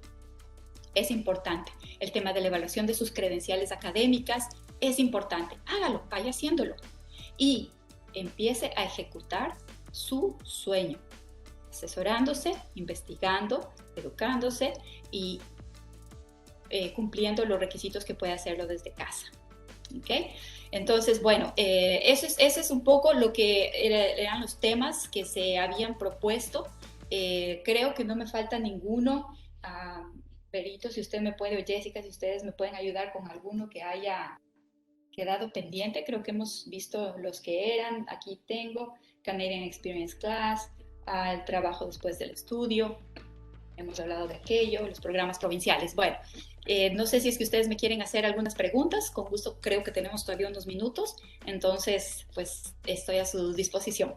es importante. El tema de la evaluación de sus credenciales académicas es importante. Hágalo, vaya haciéndolo. Y empiece a ejecutar su sueño, asesorándose, investigando, educándose y cumpliendo los requisitos que puede hacerlo desde casa. ¿Okay? Entonces, bueno, ese es un poco lo que eran los temas que se habían propuesto. Creo que no me falta ninguno. Perito, si usted me puede, o Jessica, si ustedes me pueden ayudar con alguno que haya quedado pendiente. Creo que hemos visto los que eran. Aquí tengo Canadian Experience Class, el trabajo después del estudio. Hemos hablado de aquello, los programas provinciales. Bueno, no sé si es que ustedes me quieren hacer algunas preguntas. Con gusto, creo que tenemos todavía unos minutos. Entonces, pues estoy a su disposición.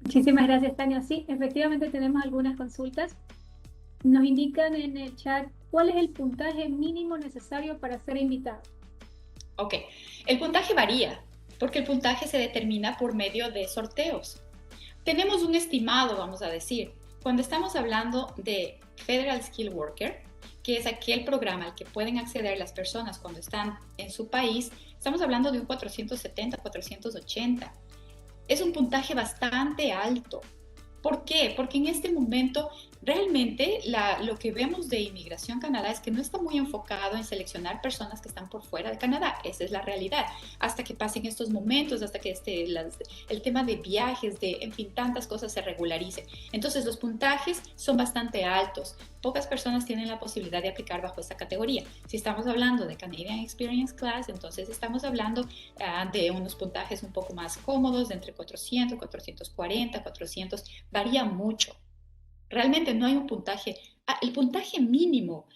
Muchísimas gracias, Tania. Sí, efectivamente tenemos algunas consultas. Nos indican en el chat cuál es el puntaje mínimo necesario para ser invitado. Ok, el puntaje varía porque el puntaje se determina por medio de sorteos. Tenemos un estimado, vamos a decir, cuando estamos hablando de Federal Skill Worker, que es aquel programa al que pueden acceder las personas cuando están en su país, estamos hablando de un 470, 480. Es un puntaje bastante alto. ¿Por qué? Porque en este momento realmente lo que vemos de Inmigración Canadá es que no está muy enfocado en seleccionar personas que están por fuera de Canadá. Esa es la realidad. Hasta que pasen estos momentos, hasta que el tema de viajes, en fin, tantas cosas se regularice. Entonces los puntajes son bastante altos. Pocas personas tienen la posibilidad de aplicar bajo esta categoría. Si estamos hablando de Canadian Experience Class, entonces estamos hablando de unos puntajes un poco más cómodos, de entre 400, 440, 400, varía mucho. Realmente no hay un puntaje. El puntaje mínimo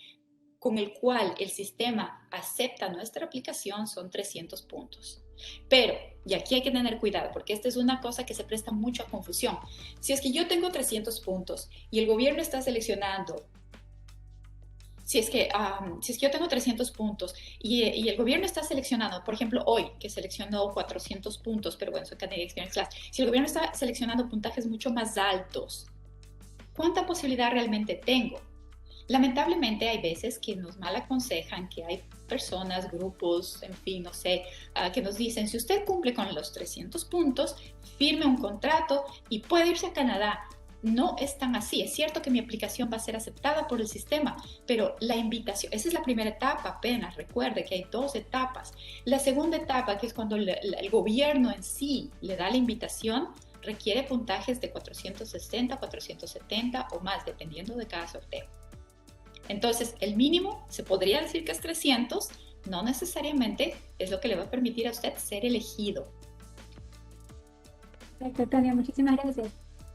con el cual el sistema acepta nuestra aplicación son 300 puntos. Pero, y aquí hay que tener cuidado, porque esta es una cosa que se presta mucho a confusión. Si es que yo tengo 300 puntos y el gobierno está seleccionando, si es que yo tengo 300 puntos y el gobierno está seleccionando, por ejemplo, hoy, que seleccionó 400 puntos, pero bueno, soy Canadian Experience Class, si el gobierno está seleccionando puntajes mucho más altos, ¿cuánta posibilidad realmente tengo? Lamentablemente hay veces que nos mal aconsejan, que hay personas, grupos, en fin, no sé, que nos dicen, si usted cumple con los 300 puntos, firme un contrato y puede irse a Canadá. No es tan así. Es cierto que mi aplicación va a ser aceptada por el sistema, pero la invitación, esa es la primera etapa apenas. Recuerde que hay 2 etapas. La segunda etapa, que es cuando el gobierno en sí le da la invitación, requiere puntajes de 460, 470 o más, dependiendo de cada sorteo. Entonces, el mínimo se podría decir que es 300, no necesariamente es lo que le va a permitir a usted ser elegido. Perfecto, Tania, muchísimas gracias.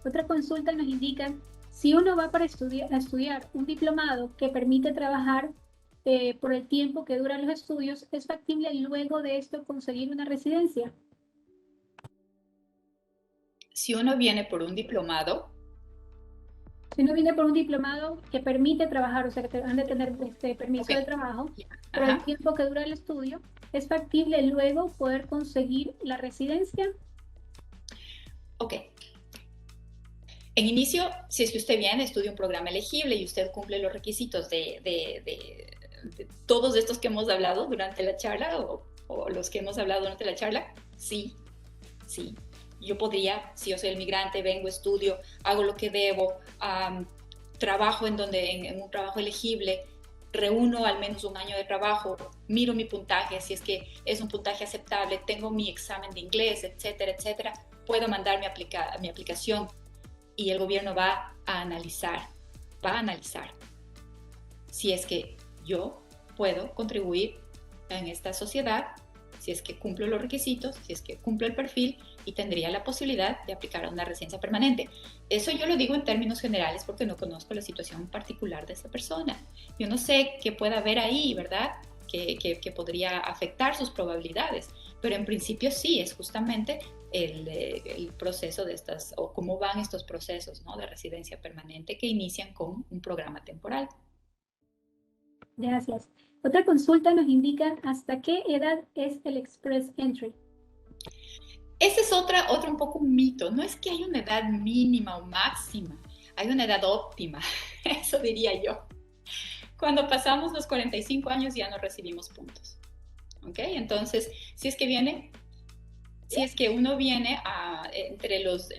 Otra consulta nos indica, si uno va para estudiar un diplomado que permite trabajar por el tiempo que duran los estudios, ¿es factible luego de esto conseguir una residencia? Si uno viene por un diplomado, Si uno viene por un diplomado que permite trabajar, o sea, que han de tener permiso de trabajo, por el tiempo que dura el estudio, ¿es factible luego poder conseguir la residencia? Ok. En inicio, si es que usted viene, estudia un programa elegible y usted cumple los requisitos de todos estos que hemos hablado durante la charla o los que hemos hablado durante la charla, sí, sí. Yo podría, si yo soy el migrante, vengo, estudio, hago lo que debo, trabajo en un trabajo elegible, reúno al menos un año de trabajo, miro mi puntaje, si es que es un puntaje aceptable, tengo mi examen de inglés, etcétera, etcétera, puedo mandar mi aplicación y el gobierno va a analizar si es que yo puedo contribuir en esta sociedad, si es que cumplo los requisitos, si es que cumplo el perfil y tendría la posibilidad de aplicar a una residencia permanente. Eso yo lo digo en términos generales porque no conozco la situación particular de esa persona. Yo no sé qué pueda haber ahí, ¿verdad? Que podría afectar sus probabilidades, pero en principio sí, es justamente el proceso de estas, o cómo van estos procesos, ¿no?, de residencia permanente que inician con un programa temporal. Gracias. Otra consulta nos indica hasta qué edad es el Express Entry. Ese es otro un poco un mito. No es que hay una edad mínima o máxima, hay una edad óptima, eso diría yo. Cuando pasamos los 45 años ya no recibimos puntos. ¿Ok? Entonces, si es que uno viene entre los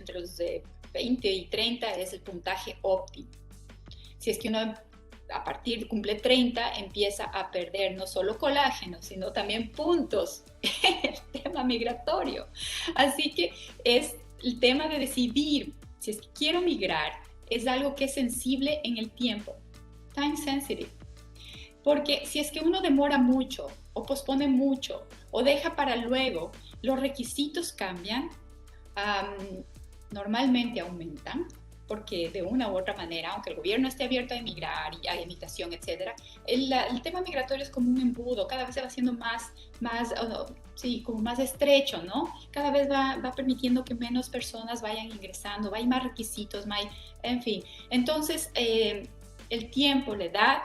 20 y 30 es el puntaje óptimo. Si es que uno a partir de cumple 30 empieza a perder no solo colágeno, sino también puntos en el tema migratorio. Así que es el tema de decidir si es que quiero migrar, es algo que es sensible en el tiempo, time sensitive. porque si es que uno demora mucho o pospone mucho o deja para luego, los requisitos cambian, normalmente aumentan, porque de una u otra manera, aunque el gobierno esté abierto a emigrar y a invitación, etcétera, el tema migratorio es como un embudo, cada vez se va haciendo sí, como más estrecho, ¿no? Cada vez va permitiendo que menos personas vayan ingresando, hay más requisitos, en fin. Entonces, el tiempo, la edad,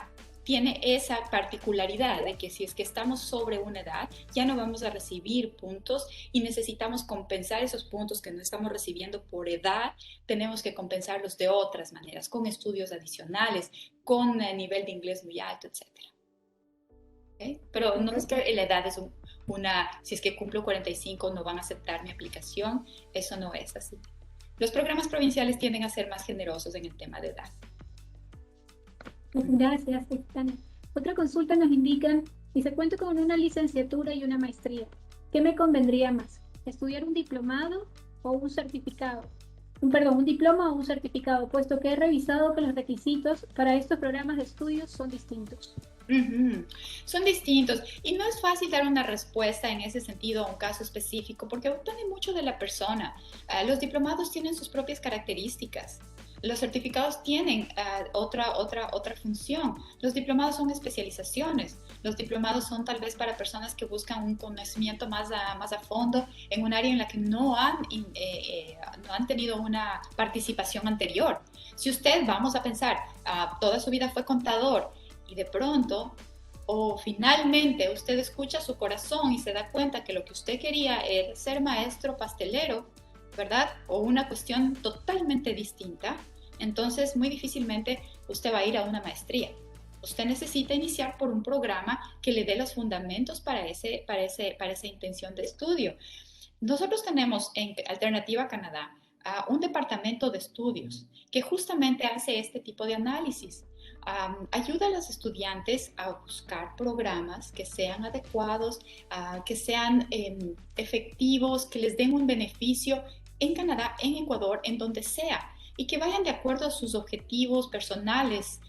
tiene esa particularidad de que si es que estamos sobre una edad, ya no vamos a recibir puntos y necesitamos compensar esos puntos que no estamos recibiendo por edad, tenemos que compensarlos de otras maneras, con estudios adicionales, con nivel de inglés muy alto, etc. ¿Okay? Pero no es que la edad es si es que cumplo 45 no van a aceptar mi aplicación, eso no es así. Los programas provinciales tienden a ser más generosos en el tema de edad. Gracias, Tania. Otra consulta nos indica, dice, cuento con una licenciatura y una maestría. ¿Qué me convendría más? ¿Estudiar un diplomado o un certificado? Un diploma o un certificado, puesto que he revisado que los requisitos para estos programas de estudios son distintos. Son distintos y no es fácil dar una respuesta en ese sentido a un caso específico porque depende mucho de la persona. Los diplomados tienen sus propias características. Los certificados tienen otra función. Los diplomados son especializaciones. Los diplomados son tal vez para personas que buscan un conocimiento más a fondo en un área en la que no han tenido una participación anterior. Si usted, vamos a pensar, toda su vida fue contador y de pronto o finalmente usted escucha su corazón y se da cuenta que lo que usted quería era ser maestro pastelero, ¿verdad? O una cuestión totalmente distinta, entonces muy difícilmente usted va a ir a una maestría. Usted necesita iniciar por un programa que le dé los fundamentos para esa intención de estudio. Nosotros tenemos en Alternativa Canadá un departamento de estudios que justamente hace este tipo de análisis. Ayuda a los estudiantes a buscar programas que sean adecuados, que sean efectivos, que les den un beneficio en Canadá, en Ecuador, en donde sea, y que vayan de acuerdo a sus objetivos personales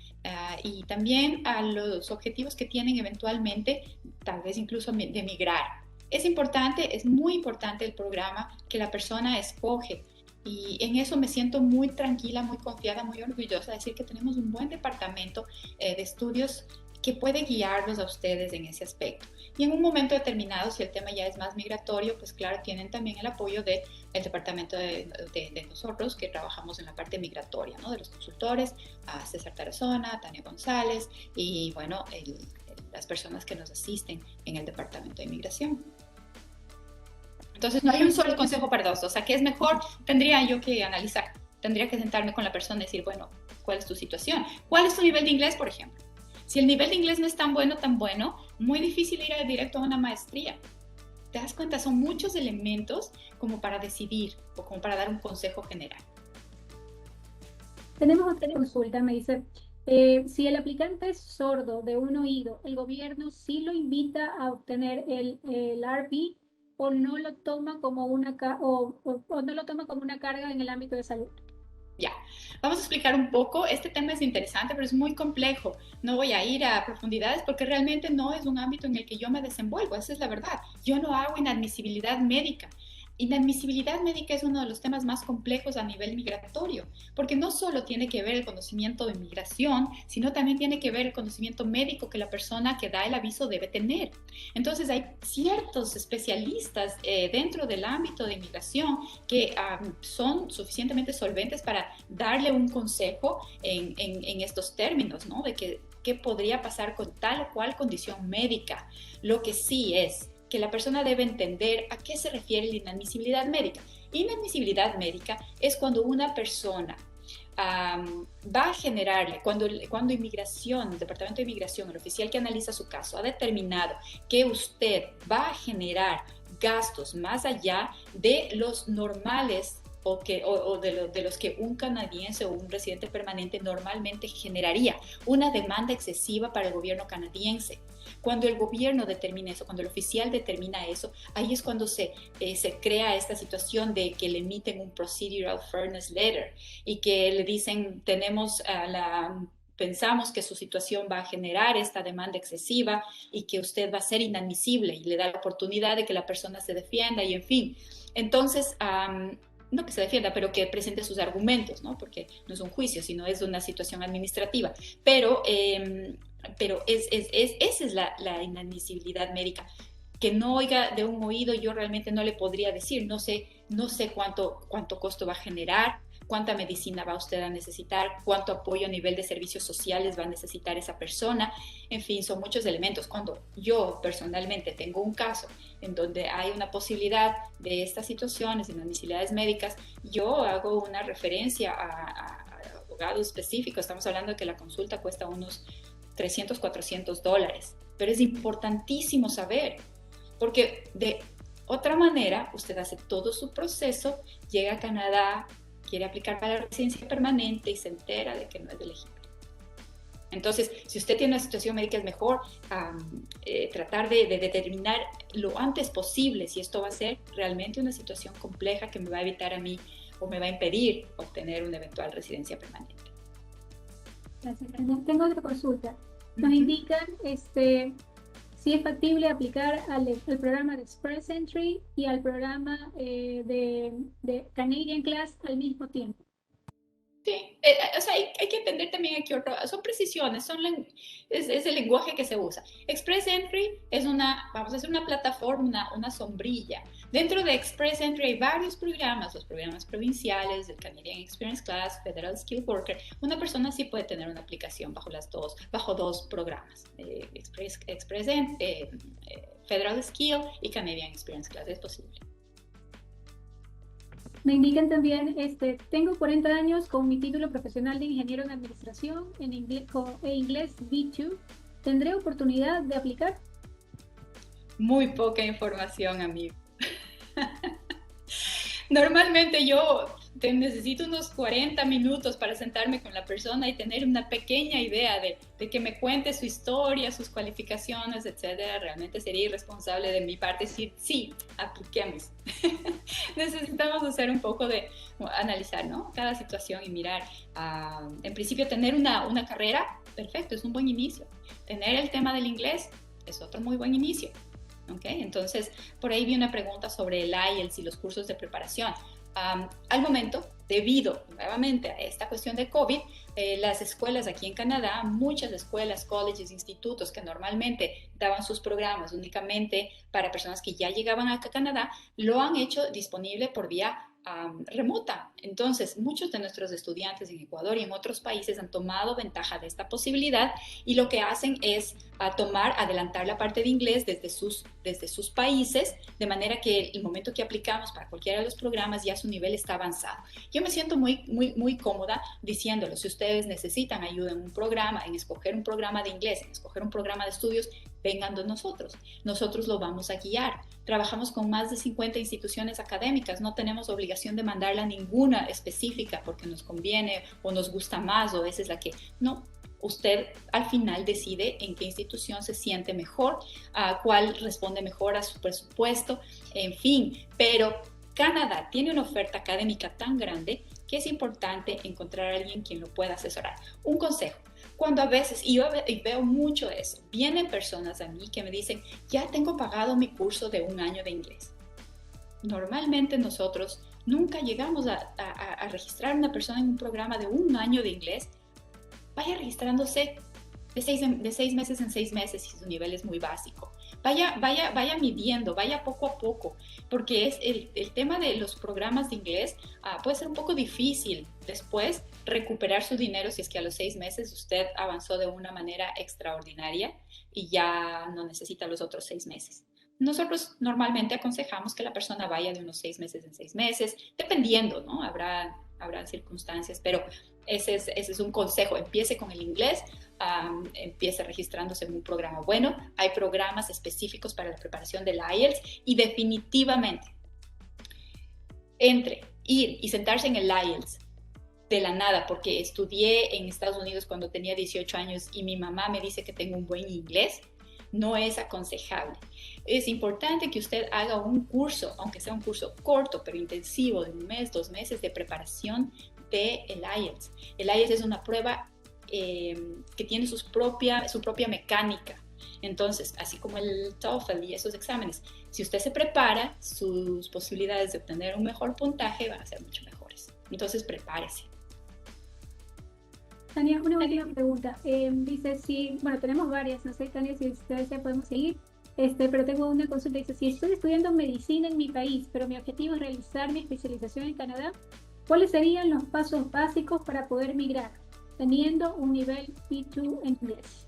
y también a los objetivos que tienen eventualmente, tal vez incluso de emigrar. Es importante, es muy importante el programa que la persona escoge. Y en eso me siento muy tranquila, muy confiada, muy orgullosa de decir que tenemos un buen departamento de estudios que puede guiarlos a ustedes en ese aspecto. Y en un momento determinado, si el tema ya es más migratorio, pues claro, tienen también el apoyo del departamento de nosotros que trabajamos en la parte migratoria, ¿no? De los consultores, a César Tarazona, Tania González y bueno, las personas que nos asisten en el departamento de inmigración. Entonces no hay un solo consejo para dos, o sea, ¿qué es mejor? Tendría yo que analizar, tendría que sentarme con la persona y decir, bueno, ¿cuál es tu situación? ¿Cuál es tu nivel de inglés, por ejemplo? Si el nivel de inglés no es tan bueno, muy difícil ir directo a una maestría. ¿Te das cuenta? Son muchos elementos como para decidir o como para dar un consejo general. Tenemos otra consulta, me dice, si el aplicante es sordo de un oído, ¿el gobierno sí lo invita a obtener el RP o no lo toma como una carga en el ámbito de salud? Ya, vamos a explicar un poco. Este tema es interesante, pero es muy complejo. No voy a ir a profundidades porque realmente no es un ámbito en el que yo me desenvuelvo. Esa es la verdad. Yo no hago inadmisibilidad médica. Inadmisibilidad médica es uno de los temas más complejos a nivel migratorio, porque no solo tiene que ver el conocimiento de migración, sino también tiene que ver el conocimiento médico que la persona que da el aviso debe tener. Entonces hay ciertos especialistas dentro del ámbito de inmigración que son suficientemente solventes para darle un consejo en estos términos, ¿no? De qué podría pasar con tal o cual condición médica. Lo que sí es que la persona debe entender a qué se refiere la inadmisibilidad médica. Inadmisibilidad médica es cuando una persona va a generarle, cuando inmigración, el departamento de inmigración, el oficial que analiza su caso, ha determinado que usted va a generar gastos más allá de los normales o de los que un canadiense o un residente permanente normalmente generaría, una demanda excesiva para el gobierno canadiense. Cuando el gobierno determina eso, cuando el oficial determina eso, ahí es cuando se crea esta situación de que le emiten un Procedural Fairness Letter y que le dicen, tenemos pensamos que su situación va a generar esta demanda excesiva y que usted va a ser inadmisible y le da la oportunidad de que la persona se defienda y en fin. Entonces, no que se defienda, pero que presente sus argumentos, ¿no? Porque no es un juicio, sino es una situación administrativa. Pero esa es la inadmisibilidad médica. Que no oiga de un oído, yo realmente no le podría decir, no sé cuánto costo va a generar, cuánta medicina va usted a necesitar, cuánto apoyo a nivel de servicios sociales va a necesitar esa persona, en fin, son muchos elementos. Cuando yo personalmente tengo un caso en donde hay una posibilidad de estas situaciones, de necesidades médicas, yo hago una referencia a abogados específicos. Estamos hablando de que la consulta cuesta unos $300, $400, pero es importantísimo saber, porque de otra manera usted hace todo su proceso, llega a Canadá, quiere aplicar para la residencia permanente y se entera de que no es elegible. Entonces, si usted tiene una situación médica, es mejor tratar de determinar lo antes posible si esto va a ser realmente una situación compleja que me va a evitar a mí o me va a impedir obtener una eventual residencia permanente. Gracias. Tengo otra consulta. Nos indican si es factible aplicar al programa de Express Entry y al programa de Canadian Class al mismo tiempo. Sí, o sea, hay que entender también aquí son precisiones, es el lenguaje que se usa. Express Entry es vamos a hacer una plataforma, una sombrilla. Dentro de Express Entry hay varios programas, los programas provinciales, el Canadian Experience Class, Federal Skilled Worker. Una persona sí puede tener una aplicación bajo dos programas, Federal Skill y Canadian Experience Class, es posible. Me indican también, tengo 40 años con mi título profesional de ingeniero en administración en inglés B2. ¿Tendré oportunidad de aplicar? Muy poca información, amigo. Normalmente yo necesito unos 40 minutos para sentarme con la persona y tener una pequeña idea de que me cuente su historia, sus cualificaciones, etcétera. Realmente sería irresponsable de mi parte decir, sí, apliquemos. Necesitamos hacer un poco de analizar, ¿no? Cada situación y mirar. En principio, tener una carrera, perfecto, es un buen inicio. Tener el tema del inglés es otro muy buen inicio. ¿Okay? Entonces, por ahí vi una pregunta sobre el IELTS y los cursos de preparación. Al momento, debido nuevamente a esta cuestión de COVID, las escuelas aquí en Canadá, muchas escuelas, colleges, institutos que normalmente daban sus programas únicamente para personas que ya llegaban acá a Canadá, lo han hecho disponible por vía remota. Entonces, muchos de nuestros estudiantes en Ecuador y en otros países han tomado ventaja de esta posibilidad y lo que hacen es adelantar la parte de inglés desde sus países, de manera que el momento que aplicamos para cualquiera de los programas ya su nivel está avanzado. Yo me siento muy cómoda diciéndolo. Si ustedes necesitan ayuda en un programa, en escoger un programa de inglés, en escoger un programa de estudios, vengan de nosotros. Nosotros lo vamos a guiar. Trabajamos con más de 50 instituciones académicas. No tenemos obligación de mandarla a ninguna específica porque nos conviene o nos gusta más o esa es la que... No, usted al final decide en qué institución se siente mejor, cuál responde mejor a su presupuesto, en fin. Pero Canadá tiene una oferta académica tan grande que es importante encontrar a alguien quien lo pueda asesorar. Un consejo. Cuando a veces, y yo veo mucho eso, vienen personas a mí que me dicen, ya tengo pagado mi curso de 1 año de inglés. Normalmente nosotros nunca llegamos a registrar a una persona en un programa de 1 año de inglés. Vaya registrándose de 6 meses en 6 meses si su nivel es muy básico. Vaya midiendo, vaya poco a poco, porque es el tema de los programas de inglés puede ser un poco difícil después recuperar su dinero si es que a los 6 meses usted avanzó de una manera extraordinaria y ya no necesita los otros 6 meses. Nosotros normalmente aconsejamos que la persona vaya de unos 6 meses en 6 meses, dependiendo, ¿no? Habrá circunstancias, pero ese es un consejo. Empiece con el inglés, empiece registrándose en un programa bueno. Hay programas específicos para la preparación del IELTS y definitivamente ir y sentarse en el IELTS de la nada, porque estudié en Estados Unidos cuando tenía 18 años y mi mamá me dice que tengo un buen inglés, no es aconsejable. Es importante que usted haga un curso, aunque sea un curso corto pero intensivo de 1 mes, 2 meses de preparación del IELTS. El IELTS es una prueba que tiene su propia mecánica. Entonces, así como el TOEFL y esos exámenes, si usted se prepara, sus posibilidades de obtener un mejor puntaje van a ser mucho mejores. Entonces, prepárese. Tania, una última pregunta. Dice, si, bueno, tenemos varias, no sé, Tania, si ustedes ya podemos seguir, pero tengo una consulta. Dice, si estoy estudiando medicina en mi país, pero mi objetivo es realizar mi especialización en Canadá, ¿cuáles serían los pasos básicos para poder migrar, teniendo un nivel B2 en inglés?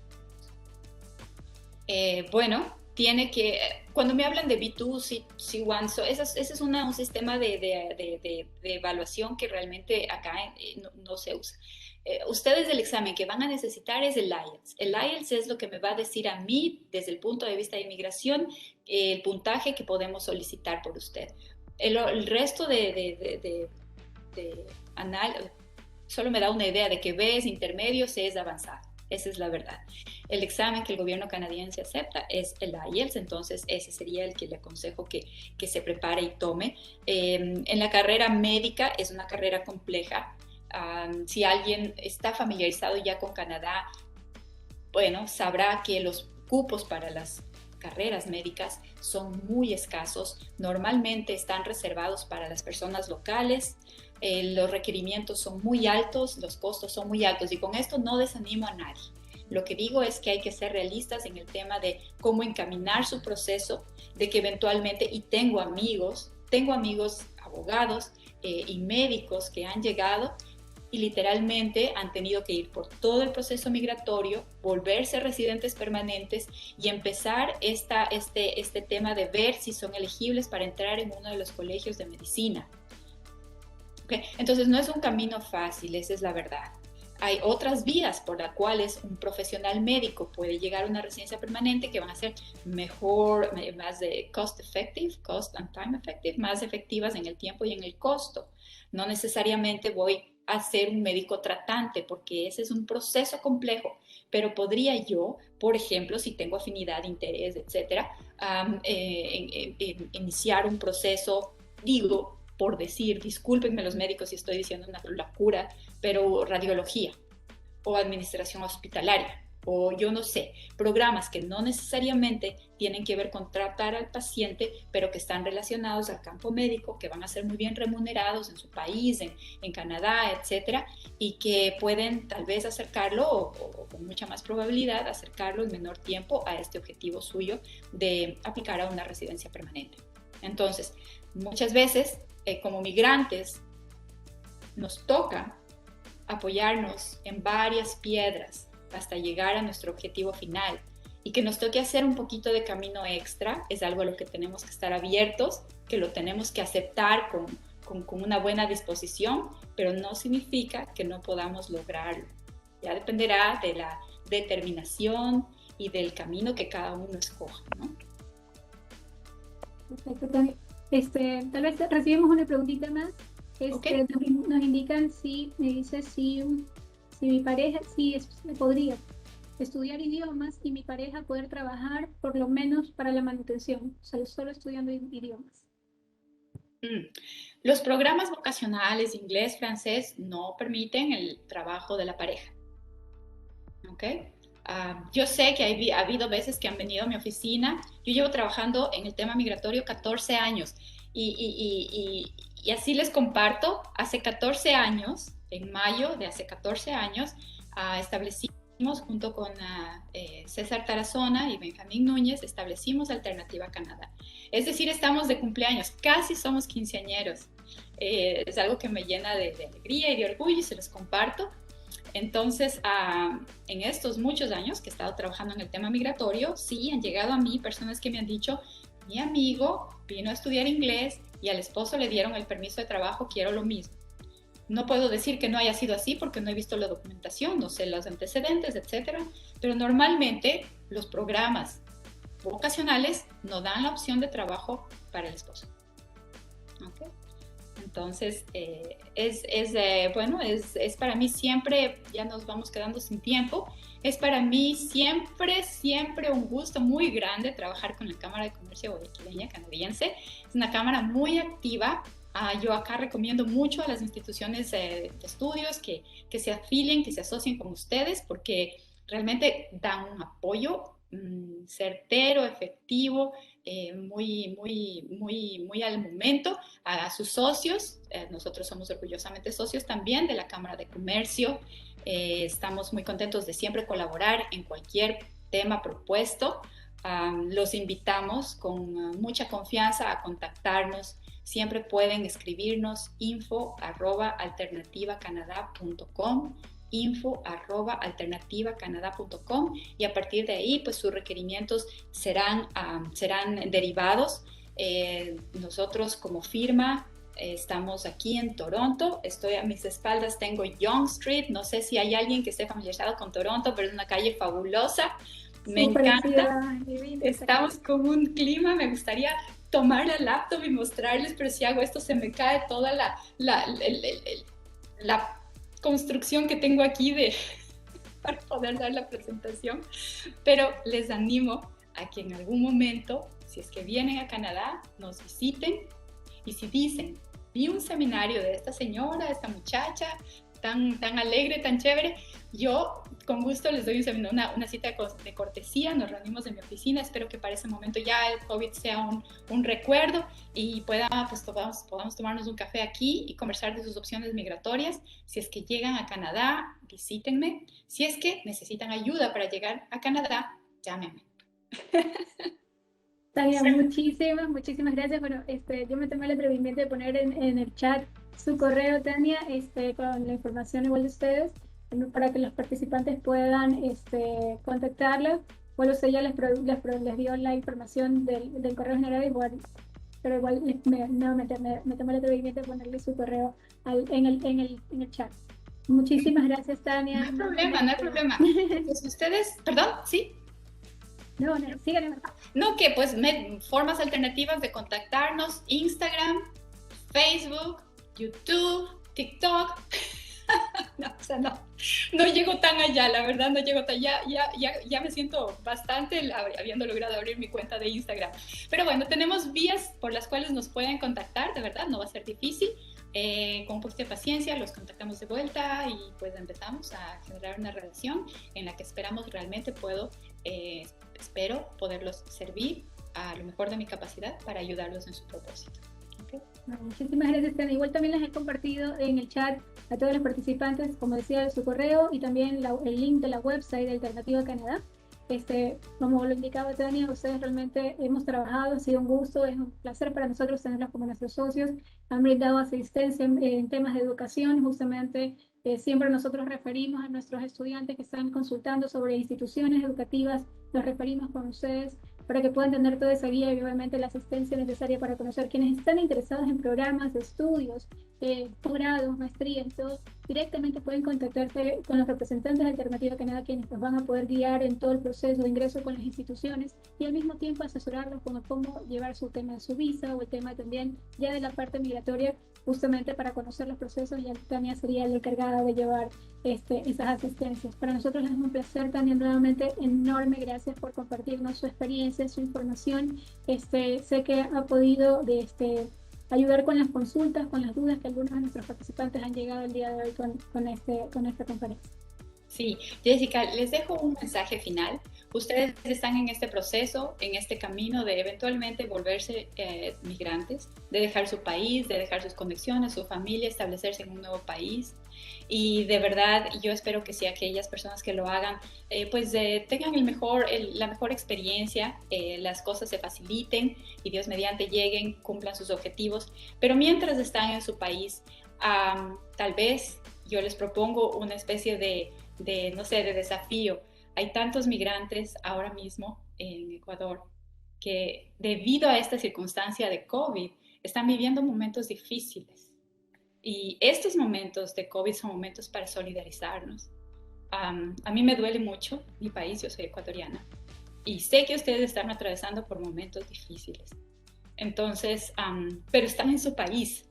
Bueno, tiene que, cuando me hablan de B2, C1, ese es un sistema de evaluación que realmente acá no se usa. Ustedes el examen que van a necesitar es el IELTS. El IELTS es lo que me va a decir a mí, desde el punto de vista de inmigración, el puntaje que podemos solicitar por usted. El resto solo me da una idea de que B es intermedio, C es avanzado. Esa es la verdad. El examen que el gobierno canadiense acepta es el IELTS, entonces ese sería el que le aconsejo que se prepare y tome. En la carrera médica es una carrera compleja. Si alguien está familiarizado ya con Canadá, bueno, sabrá que los cupos para las carreras médicas son muy escasos. Normalmente están reservados para las personas locales. Los requerimientos son muy altos, los costos son muy altos y con esto no desanimo a nadie. Lo que digo es que hay que ser realistas en el tema de cómo encaminar su proceso, de que eventualmente, y tengo amigos abogados y médicos que han llegado y literalmente han tenido que ir por todo el proceso migratorio, volverse residentes permanentes y empezar este tema de ver si son elegibles para entrar en uno de los colegios de medicina. Okay. Entonces no es un camino fácil, esa es la verdad. Hay otras vías por las cuales un profesional médico puede llegar a una residencia permanente que van a ser mejor, más de cost and time effective, más efectivas en el tiempo y en el costo. No necesariamente voy a ser un médico tratante porque ese es un proceso complejo, pero podría yo, por ejemplo, si tengo afinidad, interés, etcétera, iniciar un proceso, digo, por decir, discúlpenme los médicos si estoy diciendo una locura, pero radiología o administración hospitalaria o yo no sé, programas que no necesariamente tienen que ver con tratar al paciente, pero que están relacionados al campo médico, que van a ser muy bien remunerados en su país, en Canadá, etcétera, y que pueden tal vez acercarlo o con mucha más probabilidad acercarlo en menor tiempo a este objetivo suyo de aplicar a una residencia permanente. Entonces, muchas veces como migrantes nos toca apoyarnos en varias piedras hasta llegar a nuestro objetivo final y que nos toque hacer un poquito de camino extra es algo a lo que tenemos que estar abiertos, que lo tenemos que aceptar con una buena disposición, pero no significa que no podamos lograrlo. Ya dependerá de la determinación y del camino que cada uno escoja, ¿no? Perfecto. Tal vez recibimos una preguntita más. Okay. Nos indican me dice si mi pareja, podría estudiar idiomas y mi pareja poder trabajar por lo menos para la manutención, o sea, solo estudiando idiomas. Los programas vocacionales inglés, francés no permiten el trabajo de la pareja. ¿Ok? Yo sé que ha habido veces que han venido a mi oficina. Yo llevo trabajando en el tema migratorio 14 años y así les comparto. Hace 14 años, en mayo de hace 14 años, establecimos junto con César Tarazona y Benjamín Núñez, establecimos Alternativa Canadá. Es decir, estamos de cumpleaños, casi somos quinceañeros. Es algo que me llena de alegría y de orgullo y se los comparto. Entonces, en estos muchos años que he estado trabajando en el tema migratorio, sí han llegado a mí personas que me han dicho, mi amigo vino a estudiar inglés y al esposo le dieron el permiso de trabajo, quiero lo mismo. No puedo decir que no haya sido así porque no he visto la documentación, no sé los antecedentes, etcétera, pero normalmente los programas vocacionales no dan la opción de trabajo para el esposo. ¿Okay? Entonces, es para mí siempre, ya nos vamos quedando sin tiempo, es para mí siempre un gusto muy grande trabajar con la Cámara de Comercio Guayaquileña Canadiense. Es una cámara muy activa, Yo acá recomiendo mucho a las instituciones de estudios que se afilien, que se asocien con ustedes, porque realmente dan un apoyo certero, efectivo, muy al momento a sus socios. Nosotros somos orgullosamente socios también de la Cámara de Comercio. Estamos muy contentos de siempre colaborar en cualquier tema propuesto. Los invitamos con mucha confianza a contactarnos. Siempre pueden escribirnos info@alternativacanada.com, info@alternativacanada.com, y a partir de ahí pues sus requerimientos serán derivados. Nosotros como firma estamos aquí en Toronto. Estoy a mis espaldas, tengo Yonge Street. No sé si hay alguien que esté familiarizado con Toronto, pero es una calle fabulosa. Me encanta. Estamos con un clima, me gustaría tomar la laptop y mostrarles, pero si hago esto se me cae toda la construcción que tengo aquí para poder dar la presentación. Pero les animo a que en algún momento, si es que vienen a Canadá, nos visiten, y si dicen, vi un seminario de esta señora, de esta muchacha, tan alegre, tan chévere, yo con gusto les doy una cita de cortesía. Nos reunimos en mi oficina. Espero que para ese momento ya el COVID sea un recuerdo y podamos tomarnos un café aquí y conversar de sus opciones migratorias. Si es que llegan a Canadá, visítenme. Si es que necesitan ayuda para llegar a Canadá, llámenme. Tania, muchísimas gracias. Bueno, yo me tomé el atrevimiento de poner en el chat su correo, Tania, con la información igual de ustedes, para que los participantes puedan contactarla. Bueno, ella les dio la información del correo general, igual, pero igual me tomé el atrevimiento de ponerle su correo en el chat. Muchísimas gracias, Tania. No hay problema. Pues ustedes, perdón, ¿sí? No, síganme. No, que pues formas alternativas de contactarnos: Instagram, Facebook, YouTube, TikTok. No, o sea, no llego tan allá, la verdad, no llego tan allá. Ya me siento bastante habiendo logrado abrir mi cuenta de Instagram. Pero bueno, tenemos vías por las cuales nos pueden contactar, de verdad, no va a ser difícil. Con un poquito de paciencia los contactamos de vuelta y pues empezamos a generar una relación en la que esperamos realmente espero poderlos servir a lo mejor de mi capacidad para ayudarlos en su propósito. Okay. Bueno, muchísimas gracias, Tania. Igual también les he compartido en el chat a todos los participantes, como decía, su correo y también el link de la website de Alternativa Canadá. Como lo indicaba Tania, ustedes realmente hemos trabajado, ha sido un gusto, es un placer para nosotros tenerlos como nuestros socios. Han brindado asistencia en temas de educación. Justamente siempre nosotros referimos a nuestros estudiantes que están consultando sobre instituciones educativas, los referimos con ustedes para que puedan tener toda esa guía y obviamente la asistencia necesaria para conocer quienes están interesados en programas de estudios, posgrados, maestrías, todo. Directamente pueden contactarse con los representantes de Alternativa Canadá, quienes nos van a poder guiar en todo el proceso de ingreso con las instituciones y al mismo tiempo asesorarlos con cómo llevar su tema de su visa o el tema también ya de la parte migratoria, justamente para conocer los procesos. Y Tania sería la encargada de llevar esas asistencias. Para nosotros es un placer, Tania, nuevamente enorme. Gracias por compartirnos su experiencia, su información. Sé que ha podido ayudar con las consultas, con las dudas que algunos de nuestros participantes han llegado el día de hoy con esta conferencia. Sí, Jessica, les dejo un mensaje final. Ustedes están en este proceso, en este camino de eventualmente volverse migrantes, de dejar su país, de dejar sus conexiones, su familia, establecerse en un nuevo país. Y de verdad, yo espero que sí, aquellas personas que lo hagan, tengan la mejor experiencia, las cosas se faciliten y Dios mediante lleguen, cumplan sus objetivos. Pero mientras están en su país, tal vez yo les propongo una especie de desafío. Hay tantos migrantes ahora mismo en Ecuador que debido a esta circunstancia de COVID están viviendo momentos difíciles. Y estos momentos de COVID son momentos para solidarizarnos. A mí me duele mucho mi país, yo soy ecuatoriana, y sé que ustedes están atravesando por momentos difíciles. Entonces, pero están en su país.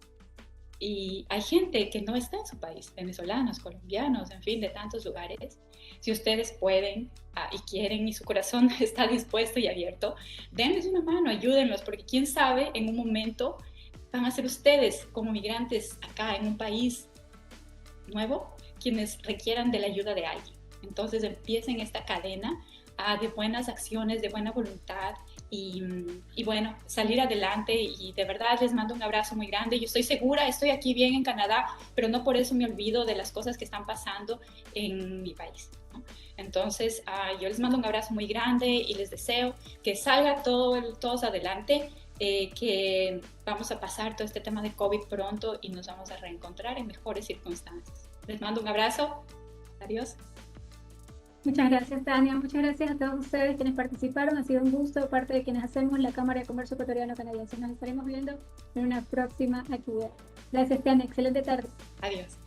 Y hay gente que no está en su país, venezolanos, colombianos, en fin, de tantos lugares. Si ustedes pueden y quieren y su corazón está dispuesto y abierto, denles una mano, ayúdenlos, porque quién sabe en un momento van a ser ustedes como migrantes acá en un país nuevo quienes requieran de la ayuda de alguien. Entonces empiecen esta cadena de buenas acciones, de buena voluntad y bueno, salir adelante. Y de verdad les mando un abrazo muy grande. Yo estoy segura, estoy aquí bien en Canadá, pero no por eso me olvido de las cosas que están pasando en mi país, ¿no? Entonces yo les mando un abrazo muy grande y les deseo que salga todos adelante, que vamos a pasar todo este tema de COVID pronto y nos vamos a reencontrar en mejores circunstancias. Les mando un abrazo. Adiós. Muchas gracias, Tania. Muchas gracias a todos ustedes quienes participaron. Ha sido un gusto de parte de quienes hacemos la Cámara de Comercio Ecuatoriano-Canadiense. Nos estaremos viendo en una próxima actividad. Gracias, Tania. Excelente tarde. Adiós.